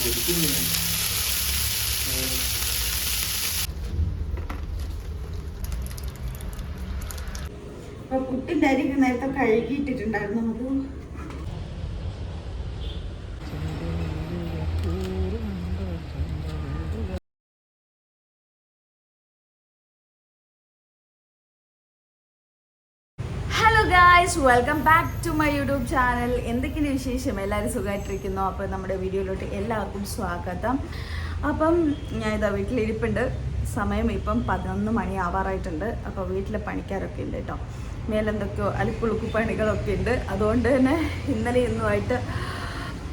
അപ്പോൾ പുട്ടിൻ്റെ അരി നേരത്തെ കഴുകിയിട്ടിട്ടുണ്ടായിരുന്നു. അത് guys, welcome back to my YouTube channel. എന്തൊക്കെയാണ് വിശേഷം? എല്ലാവരും സുഖമായിട്ടിരിക്കുന്നു. അപ്പോൾ നമ്മുടെ വീഡിയോയിലോട്ട് എല്ലാവർക്കും സ്വാഗതം. അപ്പം ഞാൻ ഇതാ വീട്ടിലിരിപ്പുണ്ട്. സമയം ഇപ്പം 11 മണി ആവാറായിട്ടുണ്ട്. അപ്പോൾ വീട്ടിലെ പണിക്കാരൊക്കെ ഉണ്ട് കേട്ടോ. മേലെന്തൊക്കെയോ അലുക്കുളുക്കു പണികളൊക്കെ ഉണ്ട്. അതുകൊണ്ട് തന്നെ ഇന്നലെ ഇന്നുമായിട്ട്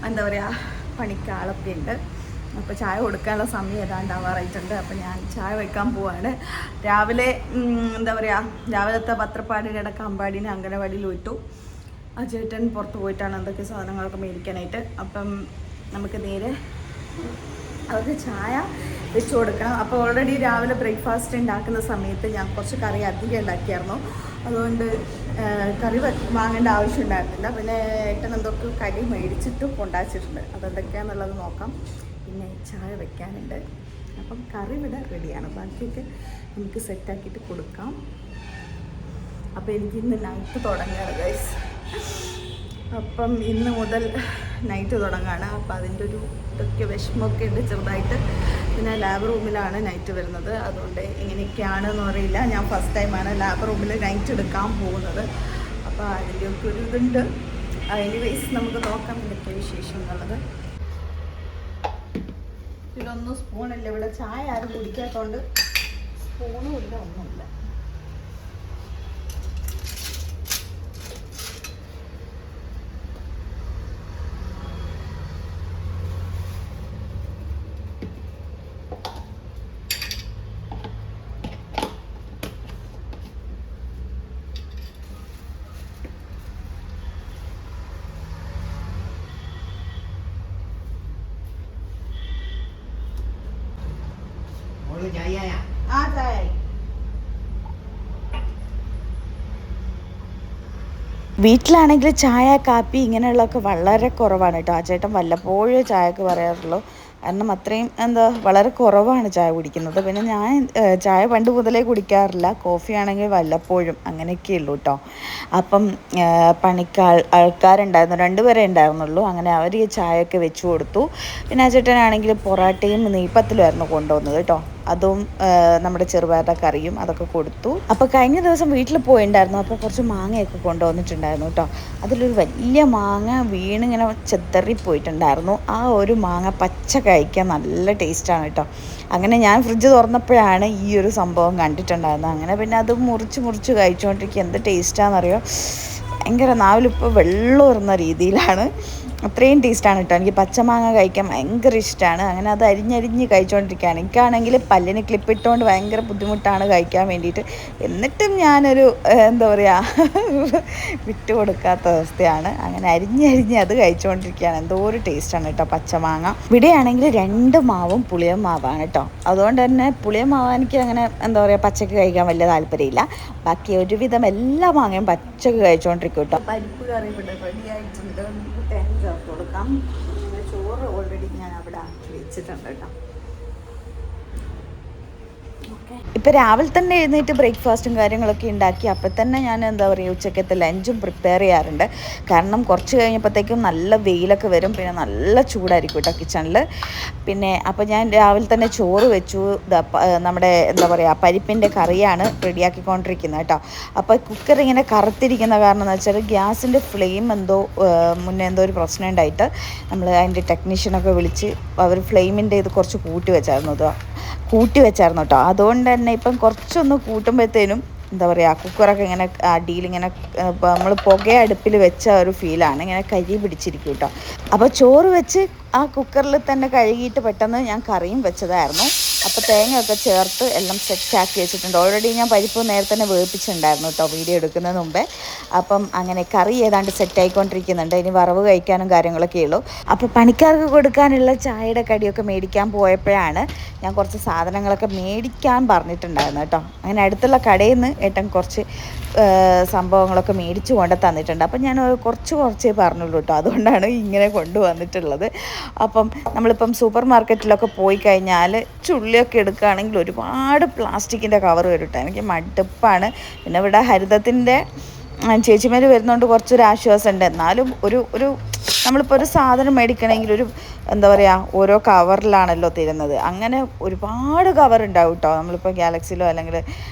എന്താ പറയുക, പണിക്കാളൊക്കെ ഉണ്ട്. അപ്പോൾ ചായ കൊടുക്കാനുള്ള സമയം ഏതാണ്ടാവാറായിട്ടുണ്ട്. അപ്പോൾ ഞാൻ ചായ വെക്കാൻ പോവാണ്. രാവിലെ എന്താ പറയുക, രാവിലത്തെ പത്രപ്പാടിൻ്റെ ഇടയ്ക്ക് അമ്പാടിനെ അംഗനവാടിയിൽ വിട്ടു. ആ ചേട്ടൻ പുറത്ത് പോയിട്ടാണ് എന്തൊക്കെ സാധനങ്ങളൊക്കെ മേടിക്കാനായിട്ട്. അപ്പം നമുക്ക് നേരെ അവർക്ക് ചായ വെച്ച് കൊടുക്കണം. അപ്പോൾ ഓൾറെഡി രാവിലെ ബ്രേക്ക്ഫാസ്റ്റ് ഉണ്ടാക്കുന്ന സമയത്ത് ഞാൻ കുറച്ച് കറി അധികം ഉണ്ടാക്കിയായിരുന്നു. അതുകൊണ്ട് കറി വാങ്ങേണ്ട ആവശ്യം ഉണ്ടായിരുന്നില്ല. പിന്നെ ഏട്ടൻ എന്തൊക്കെ കറി മേടിച്ചിട്ടും കൊണ്ടാച്ചിട്ടുണ്ട്. അതെന്തൊക്കെയാണെന്നുള്ളത് നോക്കാം. പിന്നെ ചായ വെക്കാനുണ്ട്. അപ്പം കറി ഇവിടെ റെഡിയാണ്. ബാക്കിയൊക്കെ നമുക്ക് സെറ്റാക്കിയിട്ട് കൊടുക്കാം. അപ്പോൾ എനിക്കിന്ന് നൈറ്റ് തുടങ്ങുകയാണ് ഗൈസ്. അപ്പം ഇന്ന് മുതൽ നൈറ്റ് തുടങ്ങുകയാണ്. അപ്പോൾ അതിൻ്റെ ഒരു ഇതൊക്കെ വിഷമമൊക്കെ ഉണ്ട് ചെറുതായിട്ട്. പിന്നെ ലാബ് റൂമിലാണ് നൈറ്റ് വരുന്നത്. അതുകൊണ്ട് എങ്ങനെയൊക്കെയാണെന്ന് അറിയില്ല. ഞാൻ ഫസ്റ്റ് ടൈമാണ് ലാബ് റൂമിൽ നൈറ്റ് എടുക്കാൻ പോകുന്നത്. അപ്പോൾ അതിൻ്റെയൊക്കെ ഒരു ഇതുണ്ട്. എനിവേസ് നമുക്ക് നോക്കാം എന്തൊക്കെ വിശേഷം എന്നുള്ളത്. ഇതിലൊന്നും സ്പൂണില്ല. ഇവിടെ ചായ ആരും കുടിക്കാത്തതുകൊണ്ട് സ്പൂണും ഇല്ല, ഒന്നുമില്ല. വീട്ടിലാണെങ്കിൽ ചായ കാപ്പി ഇങ്ങനെയുള്ളതൊക്കെ വളരെ കുറവാണ് കേട്ടോ. ആ ചേട്ടൻ വല്ലപ്പോഴും ചായക്ക് പറയാറുള്ളൂ. കാരണം അത്രയും വളരെ കുറവാണ് ചായ കുടിക്കുന്നത്. പിന്നെ ഞാൻ ചായ പണ്ട് മുതലേ കുടിക്കാറില്ല. കോഫി ആണെങ്കിൽ വല്ലപ്പോഴും, അങ്ങനെയൊക്കെ ഉള്ളൂ കേട്ടോ. അപ്പം ആൾക്കാരുണ്ടായിരുന്നു, 2 പേരെ ഉണ്ടായിരുന്നുള്ളൂ. അങ്ങനെ അവർ ഈ ചായയൊക്കെ വെച്ച് കൊടുത്തു. പിന്നെ ആ ചേട്ടനാണെങ്കിൽ പൊറാട്ടയും നെയ്പ്പത്തിലുമായിരുന്നു കൊണ്ടുവന്നത് കേട്ടോ. അതും നമ്മുടെ ചെറുപയറുടെ കറിയും അതൊക്കെ കൊടുത്തു. അപ്പോൾ കഴിഞ്ഞ ദിവസം വീട്ടിൽ പോയിട്ടുണ്ടായിരുന്നു. അപ്പോൾ കുറച്ച് മാങ്ങയൊക്കെ കൊണ്ടുവന്നിട്ടുണ്ടായിരുന്നു കേട്ടോ. അതിലൊരു വലിയ മാങ്ങ വീണിങ്ങനെ ചെതറിപ്പോയിട്ടുണ്ടായിരുന്നു. ആ ഒരു മാങ്ങ പച്ച കഴിക്കാൻ നല്ല ടേസ്റ്റാണ് കേട്ടോ. അങ്ങനെ ഞാൻ ഫ്രിഡ്ജ് തുറന്നപ്പോഴാണ് ഈ ഒരു സംഭവം കണ്ടിട്ടുണ്ടായിരുന്നത്. അങ്ങനെ പിന്നെ അത് മുറിച്ച് കഴിച്ചുകൊണ്ടിരിക്കുക. എന്ത് ടേസ്റ്റാണെന്നറിയോ, ഭയങ്കര നാവിലിപ്പോൾ വെള്ളം വരുന്ന രീതിയിലാണ്. അത്രയും ടേസ്റ്റാണ് കേട്ടോ. എനിക്ക് പച്ചമാങ്ങ കഴിക്കാൻ ഭയങ്കര ഇഷ്ടമാണ്. അങ്ങനെ അത് അരിഞ്ഞരിഞ്ഞ് കഴിച്ചുകൊണ്ടിരിക്കുകയാണ്. എനിക്കാണെങ്കിൽ പല്ലിന് ക്ലിപ്പിട്ടുകൊണ്ട് ഭയങ്കര ബുദ്ധിമുട്ടാണ് കഴിക്കാൻ വേണ്ടിയിട്ട്. എന്നിട്ടും ഞാനൊരു എന്താ പറയുക, വിട്ടുകൊടുക്കാത്ത അവസ്ഥയാണ്. അങ്ങനെ അരിഞ്ഞരിഞ്ഞ് അത് കഴിച്ചുകൊണ്ടിരിക്കുകയാണ്. എന്തോ ഒരു ടേസ്റ്റാണ് കേട്ടോ പച്ചമാങ്ങ. ഇവിടെയാണെങ്കിൽ 2 മാവും പുളിയ മാവാണ് കേട്ടോ. അതുകൊണ്ട് തന്നെ പുളിയ മാവ് എനിക്ക് അങ്ങനെ എന്താ പറയുക, പച്ചക്ക് കഴിക്കാൻ വലിയ താല്പര്യമില്ല. ബാക്കി ഒരുവിധം എല്ലാ മാങ്ങയും പച്ചക്ക് കഴിച്ചുകൊണ്ടിരിക്കും കേട്ടോ. പരിപ്പ് കറി ഇവിടെ റെഡി ആയിട്ടുണ്ട്. തേങ്ങ ചേർത്ത് കൊടുക്കാം. ചോറ് ഓൾറെഡി ഞാൻ അവിടെ ആക്കി വെച്ചിട്ടുണ്ട് കേട്ടോ. ഇപ്പം രാവിലെ തന്നെ എഴുന്നേറ്റ് ബ്രേക്ക്ഫാസ്റ്റും കാര്യങ്ങളൊക്കെ ഉണ്ടാക്കി അപ്പം തന്നെ ഞാൻ എന്താ പറയുക, ഉച്ചക്കത്തെ ലഞ്ചും പ്രിപ്പയർ ചെയ്യാറുണ്ട്. കാരണം കുറച്ച് കഴിഞ്ഞപ്പോഴത്തേക്കും നല്ല വെയിലൊക്കെ വരും. പിന്നെ നല്ല ചൂടായിരിക്കും കേട്ടോ കിച്ചണിൽ. പിന്നെ അപ്പോൾ ഞാൻ രാവിലെ തന്നെ ചോറ് വെച്ചു. നമ്മുടെ എന്താ പറയുക, പരിപ്പിൻ്റെ കറിയാണ് റെഡിയാക്കിക്കൊണ്ടിരിക്കുന്നത് കേട്ടോ. അപ്പോൾ കുക്കർ ഇങ്ങനെ കറുത്തിരിക്കുന്ന കാരണം എന്ന് വെച്ചാൽ ഗ്യാസിൻ്റെ ഫ്ലെയിം മുന്നേ എന്തോ ഒരു പ്രശ്നം ഉണ്ടായിട്ട് നമ്മൾ അതിൻ്റെ ടെക്നീഷ്യനൊക്കെ വിളിച്ച് അവർ ഫ്ലെയിമിൻ്റെ ഇത് കുറച്ച് കൂട്ടി വെച്ചായിരുന്നു കേട്ടോ. അതുകൊണ്ട് തന്നെ ഇപ്പം കുറച്ചൊന്ന് കൂട്ടുമ്പോഴത്തേനും എന്താ പറയുക, കുക്കറൊക്കെ ഇങ്ങനെ അടിയിലിങ്ങനെ നമ്മൾ അടുപ്പിൽ വെച്ച ഒരു ഫീലാണ്. ഇങ്ങനെ കരി പിടിച്ചിരിക്കും കേട്ടോ. അപ്പോൾ ചോറ് വെച്ച് ആ കുക്കറിൽ തന്നെ കഴുകിയിട്ട് പെട്ടെന്ന് ഞാൻ കറിയും വെച്ചതായിരുന്നു. അപ്പോൾ തേങ്ങയൊക്കെ ചേർത്ത് എല്ലാം സെറ്റാക്കി വെച്ചിട്ടുണ്ട്. ഓൾറെഡി ഞാൻ പരിപ്പ് നേരത്തെ തന്നെ വേവിപ്പിച്ചിട്ടുണ്ടായിരുന്നു കേട്ടോ വീഡിയോ എടുക്കുന്നതിന് മുമ്പേ. അപ്പം അങ്ങനെ കറി ഏതാണ്ട് സെറ്റായിക്കൊണ്ടിരിക്കുന്നുണ്ട്. ഇനി വറവ് കഴിക്കാനും കാര്യങ്ങളൊക്കെ ഉള്ളൂ. അപ്പോൾ പണിക്കാർക്ക് കൊടുക്കാനുള്ള ചായയുടെ കടിയൊക്കെ മേടിക്കാൻ പോയപ്പോഴാണ് ഞാൻ കുറച്ച് സാധനങ്ങളൊക്കെ മേടിക്കാൻ പറഞ്ഞിട്ടുണ്ടായിരുന്നു കേട്ടോ. അങ്ങനെ അടുത്തുള്ള കടയിൽ നിന്ന് ഏട്ടൻ കുറച്ച് സംഭവങ്ങളൊക്കെ മേടിച്ചു കൊണ്ട് തന്നിട്ടുണ്ട്. അപ്പം ഞാൻ കുറച്ചേ പറഞ്ഞുള്ളൂ കേട്ടോ. അതുകൊണ്ടാണ് ഇങ്ങനെ കൊണ്ടുവന്നിട്ടുള്ളത്. അപ്പം നമ്മളിപ്പം സൂപ്പർ മാർക്കറ്റിലൊക്കെ പോയി കഴിഞ്ഞാൽ ചുള്ളിയൊക്കെ എടുക്കുകയാണെങ്കിൽ ഒരുപാട് പ്ലാസ്റ്റിക്കിൻ്റെ കവർ വരും കേട്ടോ. എനിക്ക് മടുപ്പാണ്. പിന്നെ ഇവിടെ ഹരിതത്തിൻ്റെ ചേച്ചിമാർ വരുന്നതുകൊണ്ട് കുറച്ചൊരു ആശ്വാസമുണ്ട്. എന്നാലും ഒരു നമ്മളിപ്പോൾ ഒരു സാധനം മേടിക്കണമെങ്കിൽ എന്താ പറയുക, ഓരോ കവറിലാണല്ലോ തരുന്നത്. അങ്ങനെ ഒരുപാട് കവർ ഉണ്ടാവും കേട്ടോ. നമ്മളിപ്പോൾ ഗാലക്സിയിലോ അല്ലെങ്കിൽ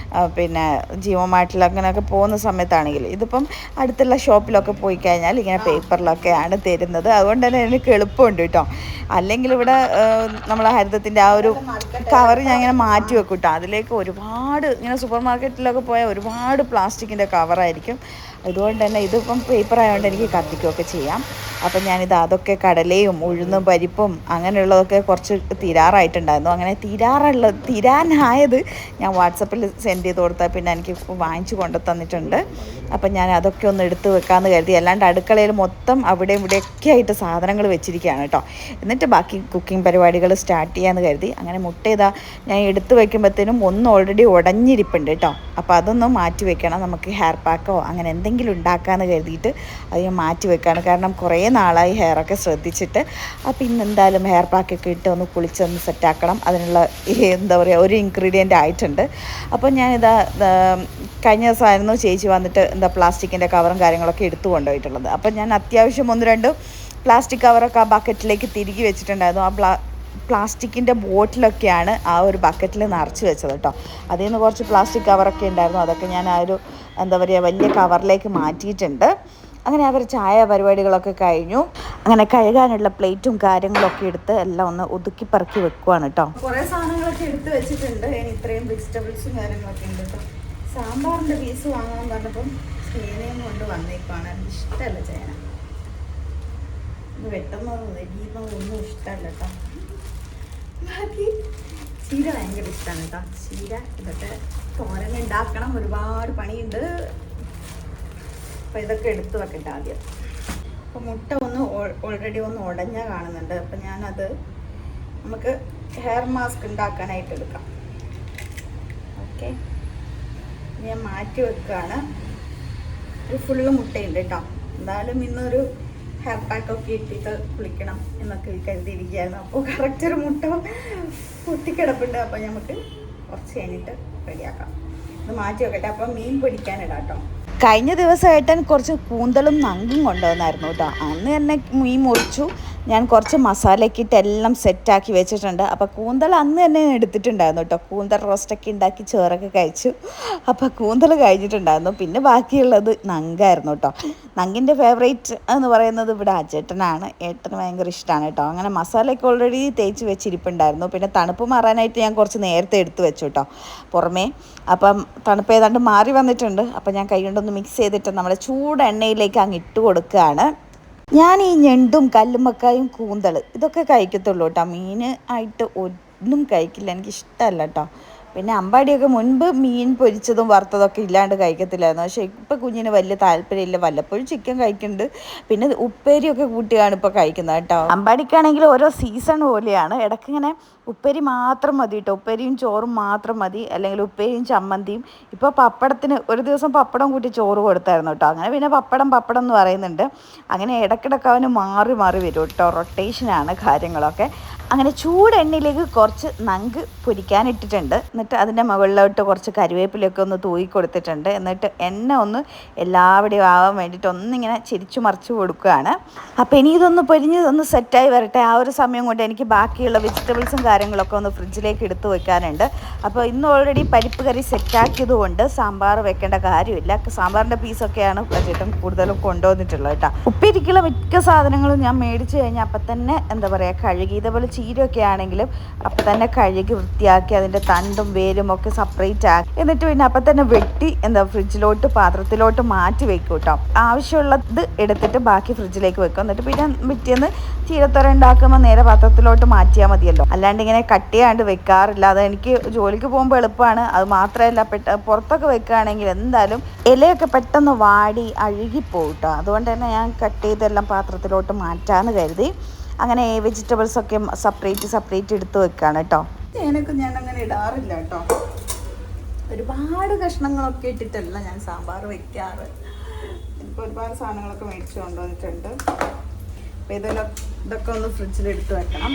പിന്നെ ജിയോ മാർട്ടിലോ അങ്ങനെയൊക്കെ പോകുന്ന സമയത്താണെങ്കിൽ. ഇതിപ്പം അടുത്തുള്ള ഷോപ്പിലൊക്കെ പോയി കഴിഞ്ഞാൽ ഇങ്ങനെ പേപ്പറിലൊക്കെയാണ് തരുന്നത്. അതുകൊണ്ട് തന്നെ എനിക്ക് എളുപ്പമുണ്ട് കേട്ടോ. അല്ലെങ്കിൽ ഇവിടെ നമ്മളെ ഹരിതത്തിൻ്റെ ആ ഒരു കവർ ഞാൻ ഇങ്ങനെ മാറ്റി വെക്കും കേട്ടോ. അതിലേക്ക് ഒരുപാട് ഇങ്ങനെ സൂപ്പർ മാർക്കറ്റിലൊക്കെ പോയാൽ ഒരുപാട് പ്ലാസ്റ്റിക്കിൻ്റെ കവറായിരിക്കും. അതുകൊണ്ട് തന്നെ ഇതിപ്പം പേപ്പർ ആയതുകൊണ്ട് എനിക്ക് കത്തിക്കുകയൊക്കെ ചെയ്യാം. അപ്പം അതൊക്കെ കടലയും ഉഴുന്നും പരിപ്പും അങ്ങനെയുള്ളതൊക്കെ കുറച്ച് തീരാറായിട്ടുണ്ടായിരുന്നു. അങ്ങനെ തീരാനായത് ഞാൻ വാട്സപ്പിൽ സെൻഡ് ചെയ്ത് കൊടുത്താൽ പിന്നെ എനിക്ക് വാങ്ങിച്ചു കൊണ്ടു തന്നിട്ടുണ്ട്. അപ്പം ഞാൻ അതൊക്കെ ഒന്ന് എടുത്ത് വെക്കാമെന്ന് കരുതി. അല്ലാണ്ട് അടുക്കളയിൽ മൊത്തം അവിടെ ഇവിടെയൊക്കെ ആയിട്ട് സാധനങ്ങൾ വെച്ചിരിക്കുകയാണ് കേട്ടോ. എന്നിട്ട് ബാക്കി കുക്കിംഗ് പരിപാടികൾ സ്റ്റാർട്ട് ചെയ്യാമെന്ന് കരുതി. അങ്ങനെ മുട്ട ഞാൻ എടുത്ത് വയ്ക്കുമ്പോഴത്തേനും ഒന്ന് ഓൾറെഡി ഉടഞ്ഞിരിപ്പുണ്ട് കേട്ടോ. അപ്പോൾ അതൊന്ന് മാറ്റി വെക്കണം. നമുക്ക് ഹെയർ പാക്കോ അങ്ങനെ എന്തെങ്കിലും ഉണ്ടാക്കാമെന്ന് കരുതിയിട്ട് അത് ഞാൻ മാറ്റി വെക്കുകയാണ്. കാരണം കുറേ നാളായി ഹെയറൊക്കെ ശ്രദ്ധിച്ചിട്ട്. അപ്പോൾ ഇന്ന് എന്തായാലും ഹെയർ പാക്കൊക്കെ ഇട്ട് ഒന്ന് കുളിച്ചൊന്ന് സെറ്റാക്കണം. അതിനുള്ള എന്താ പറയുക, ഒരു ഇൻഗ്രീഡിയൻ്റ് ആയിട്ടുണ്ട്. അപ്പോൾ കഴിഞ്ഞ ദിവസമായിരുന്നു ചേച്ചി വന്നിട്ട് പ്ലാസ്റ്റിക്കിൻ്റെ കവറും കാര്യങ്ങളൊക്കെ എടുത്തു കൊണ്ടുപോയിട്ടുള്ളത്. അപ്പോൾ ഞാൻ അത്യാവശ്യം 1-2 പ്ലാസ്റ്റിക് കവറൊക്കെ ആ ബക്കറ്റിലേക്ക് തിരികെ വെച്ചിട്ടുണ്ടായിരുന്നു. ആ പ്ലാസ്റ്റിക്കിൻ്റെ ബോട്ടിലൊക്കെയാണ് ആ ഒരു ബക്കറ്റിൽ നിറച്ച് വെച്ചത് കേട്ടോ. അതിൽ നിന്ന് കുറച്ച് പ്ലാസ്റ്റിക് കവറൊക്കെ ഉണ്ടായിരുന്നു. അതൊക്കെ ഞാൻ ആ ഒരു വലിയ കവറിലേക്ക് മാറ്റിയിട്ടുണ്ട്. അങ്ങനെ അവർ ചായ പരിപാടികളൊക്കെ കഴിഞ്ഞു. അങ്ങനെ കഴുകാനുള്ള പ്ലേറ്റും കാര്യങ്ങളൊക്കെ എടുത്ത് എല്ലാം ഒന്ന് ഒതുക്കി പറക്കി വെക്കുവാണ് കേട്ടോ. കുറേ സാധനങ്ങളൊക്കെ എടുത്ത് വെച്ചിട്ടുണ്ട്. ഇനി ഇത്രയും വെജിറ്റബിൾസും കാര്യങ്ങളൊക്കെ ഉണ്ട് കേട്ടോ. സാമ്പാറിൻ്റെ പീസ് വാങ്ങാൻ പറഞ്ഞപ്പം ചേനയും കൊണ്ട് വന്നേക്കാണ്. ഇഷ്ടമല്ല ചേന, വെട്ടുന്നതും എരിയുന്നതൊന്നും ഇഷ്ടമല്ല കേട്ടോ. ബാക്കി ചീര ഭയങ്കര ഇഷ്ടമാണ് കേട്ടോ. ചീര ഇതൊക്കെ തോരൻ ഉണ്ടാക്കണം, ഒരുപാട് പണിയുണ്ട്. അപ്പോൾ ഇതൊക്കെ എടുത്ത് വെക്കട്ടെ ആദ്യം. അപ്പോൾ മുട്ട ഓൾറെഡി ഉടഞ്ഞ കാണുന്നുണ്ട്. അപ്പം ഞാനത് നമുക്ക് ഹെയർ മാസ്ക് ഉണ്ടാക്കാനായിട്ട് എടുക്കാം. ഓക്കെ, ഞാൻ മാറ്റി വെക്കുകയാണ്. ഒരു ഫുള്ള് മുട്ടയുണ്ട് കേട്ടോ. എന്തായാലും ഇന്നൊരു ഹെയർ പാക്കൊക്കെ ഇട്ടിട്ട് കുളിക്കണം എന്നൊക്കെ കരുതിയിരിക്കുകയായിരുന്നു. അപ്പോൾ കറക്റ്റ് ഒരു മുട്ട പൊട്ടിക്കിടപ്പുണ്ട്. അപ്പോൾ നമുക്ക് കുറച്ച് കഴിഞ്ഞിട്ട് റെഡിയാക്കാം. ഇത് മാറ്റി വെക്കട്ടെ. അപ്പോൾ മീൻ പൊരിക്കാനിടാം കേട്ടോ. കഴിഞ്ഞ ദിവസമായിട്ട് കുറച്ച് കൂന്തലും നങ്കും കൊണ്ടുവന്നായിരുന്നു കേട്ടോ. അന്ന് തന്നെ മീൻ മുറിച്ചു. ഞാൻ കുറച്ച് മസാലയൊക്കെ ഇട്ട് എല്ലാം സെറ്റാക്കി വെച്ചിട്ടുണ്ട്. അപ്പോൾ കൂന്തൽ അന്ന് തന്നെ എടുത്തിട്ടുണ്ടായിരുന്നു കേട്ടോ. കൂന്തൽ റോസ്റ്റൊക്കെ ഉണ്ടാക്കി ചോറൊക്കെ കഴിച്ചു. അപ്പോൾ കൂന്തൽ കഴിഞ്ഞിട്ടുണ്ടായിരുന്നു. പിന്നെ ബാക്കിയുള്ളത് നങ്കായിരുന്നു കേട്ടോ. നങ്കിൻ്റെ ഫേവറേറ്റ് എന്ന് പറയുന്നത് ഇവിടെ അജേട്ടനാണ്. ഏട്ടന് ഭയങ്കര ഇഷ്ടമാണ് കേട്ടോ. അങ്ങനെ മസാലയൊക്കെ ഓൾറെഡി തേച്ച് വെച്ചിരിപ്പുണ്ടായിരുന്നു. പിന്നെ തണുപ്പ് മാറാനായിട്ട് ഞാൻ കുറച്ച് നേരത്തെ എടുത്ത് വെച്ചു കേട്ടോ പുറമേ. അപ്പം തണുപ്പ് ഏതാണ്ട് മാറി വന്നിട്ടുണ്ട്. അപ്പം ഞാൻ കൈ കൊണ്ടൊന്ന് മിക്സ് ചെയ്തിട്ട് നമ്മുടെ ചൂട് എണ്ണയിലേക്ക് അങ്ങ് ഇട്ട് കൊടുക്കുകയാണ്. ഞാൻ ഈ ഞണ്ടും കല്ലുമ്മക്കായും കൂന്തൾ ഇതൊക്കെ കഴിക്കത്തുള്ളൂ കേട്ടോ. മീൻ ആയിട്ട് ഒന്നും കഴിക്കില്ല, എനിക്കിഷ്ടമല്ല കേട്ടോ. പിന്നെ അമ്പാടിയൊക്കെ മുൻപ് മീൻ പൊരിച്ചതും വറുത്തതൊക്കെ ഇല്ലാണ്ട് കഴിക്കത്തില്ലായിരുന്നു. പക്ഷേ ഇപ്പോൾ കുഞ്ഞിന് വലിയ താല്പര്യമില്ല. വല്ലപ്പോഴും ചിക്കൻ കഴിക്കുന്നുണ്ട്. പിന്നെ ഉപ്പേരിയൊക്കെ കൂട്ടിയാണ് ഇപ്പോൾ കഴിക്കുന്നത് കേട്ടോ. അമ്പാടിക്കാണെങ്കിൽ ഓരോ സീസൺ പോലെയാണ്. ഇടയ്ക്കിങ്ങനെ ഉപ്പേരി മാത്രം മതി കേട്ടോ. ഉപ്പേരിയും ചോറും മാത്രം മതി, അല്ലെങ്കിൽ ഉപ്പേരിയും ചമ്മന്തിയും. ഇപ്പോൾ പപ്പടത്തിന് ഒരു ദിവസം പപ്പടം കൂട്ടി ചോറ് കൊടുത്തായിരുന്നു കേട്ടോ. അങ്ങനെ പിന്നെ പപ്പടം എന്ന് പറയുന്നുണ്ട്. അങ്ങനെ ഇടയ്ക്കിടയ്ക്ക് അവന് മാറി വരും കേട്ടോ. റൊട്ടേഷനാണ് കാര്യങ്ങളൊക്കെ. അങ്ങനെ ചൂടെണ്ണയിലേക്ക് കുറച്ച് നങ്ക് പൊരിക്കാനിട്ടിട്ടുണ്ട്. എന്നിട്ട് അതിൻ്റെ മുകളിലോട്ട് കുറച്ച് കരിവേപ്പിലൊക്കെ ഒന്ന് തൂയി കൊടുത്തിട്ടുണ്ട്. എന്നിട്ട് എണ്ണ ഒന്ന് എല്ലാവിടെയും ആവാൻ വേണ്ടിയിട്ട് ഒന്നിങ്ങനെ ചിരിച്ചു മറിച്ച് കൊടുക്കുകയാണ്. അപ്പോൾ ഇനി ഇതൊന്ന് പൊരിഞ്ഞ് ഒന്ന് സെറ്റായി വരട്ടെ. ആ ഒരു സമയം കൊണ്ട് എനിക്ക് ബാക്കിയുള്ള വെജിറ്റബിൾസും കാര്യങ്ങളൊക്കെ ഒന്ന് ഫ്രിഡ്ജിലേക്ക് എടുത്ത് വെക്കാനുണ്ട്. അപ്പോൾ ഇന്ന് ഓൾറെഡി പരിപ്പ് കറി സെറ്റാക്കിയത് കൊണ്ട് സാമ്പാർ വെക്കേണ്ട കാര്യമില്ല. സാമ്പാറിൻ്റെ പീസൊക്കെയാണ് ചേട്ടൻ കൂടുതലും കൊണ്ടുവന്നിട്ടുള്ളത് കേട്ടോ. ഉപ്പേരിക്കുള്ള മിക്ക സാധനങ്ങളും ഞാൻ മേടിച്ച് കഴിഞ്ഞാൽ അപ്പം തന്നെ എന്താ പറയുക കഴുകി, ഇതേപോലെ ചീരയൊക്കെ ആണെങ്കിലും അപ്പം തന്നെ കഴുകി വൃത്തിയാക്കി അതിൻ്റെ തണ്ടും വേരും ഒക്കെ സെപ്പറേറ്റ് ആക്കി എന്നിട്ട് പിന്നെ അപ്പം തന്നെ വെട്ടി ഫ്രിഡ്ജിലോട്ട് പാത്രത്തിലോട്ട് മാറ്റി വെക്കും കേട്ടോ. ആവശ്യമുള്ളത് എടുത്തിട്ട് ബാക്കി ഫ്രിഡ്ജിലേക്ക് വെക്കും. എന്നിട്ട് പിന്നെ പിറ്റേന്ന് ചീരത്തോര ഉണ്ടാക്കുമ്പോൾ നേരെ പാത്രത്തിലോട്ട് മാറ്റിയാൽ മതിയല്ലോ. അല്ലാണ്ട് ഇങ്ങനെ കട്ട് ചെയ്യാണ്ട് വെക്കാറില്ല. അത് എനിക്ക് ജോലിക്ക് പോകുമ്പോൾ എളുപ്പമാണ്. അത് മാത്രമല്ല പുറത്തൊക്കെ വെക്കുകയാണെങ്കിൽ എന്തായാലും ഇലയൊക്കെ പെട്ടെന്ന് വാടി അഴുകിപ്പോവും കേട്ടോ. അതുകൊണ്ട് തന്നെ ഞാൻ കട്ട് ചെയ്തെല്ലാം പാത്രത്തിലോട്ട് മാറ്റാമെന്ന് കരുതി അങ്ങനെ വെജിറ്റബിൾസൊക്കെ സെപ്പറേറ്റ് എടുത്ത് വെക്കുകയാണ് കേട്ടോ. ചേനൊക്കെ ഞാൻ അങ്ങനെ ഇടാറില്ല കേട്ടോ. ഒരുപാട് കഷ്ണങ്ങളൊക്കെ ഇട്ടിട്ടല്ല ഞാൻ സാമ്പാർ വെക്കാറ്. എനിക്ക് ഒരുപാട് സാധനങ്ങളൊക്കെ മേടിച്ചു കൊണ്ടുവന്നിട്ടുണ്ട്. അപ്പോൾ ഇതൊക്കെ ഒന്ന് ഫ്രിഡ്ജിലെടുത്ത് വെക്കണം.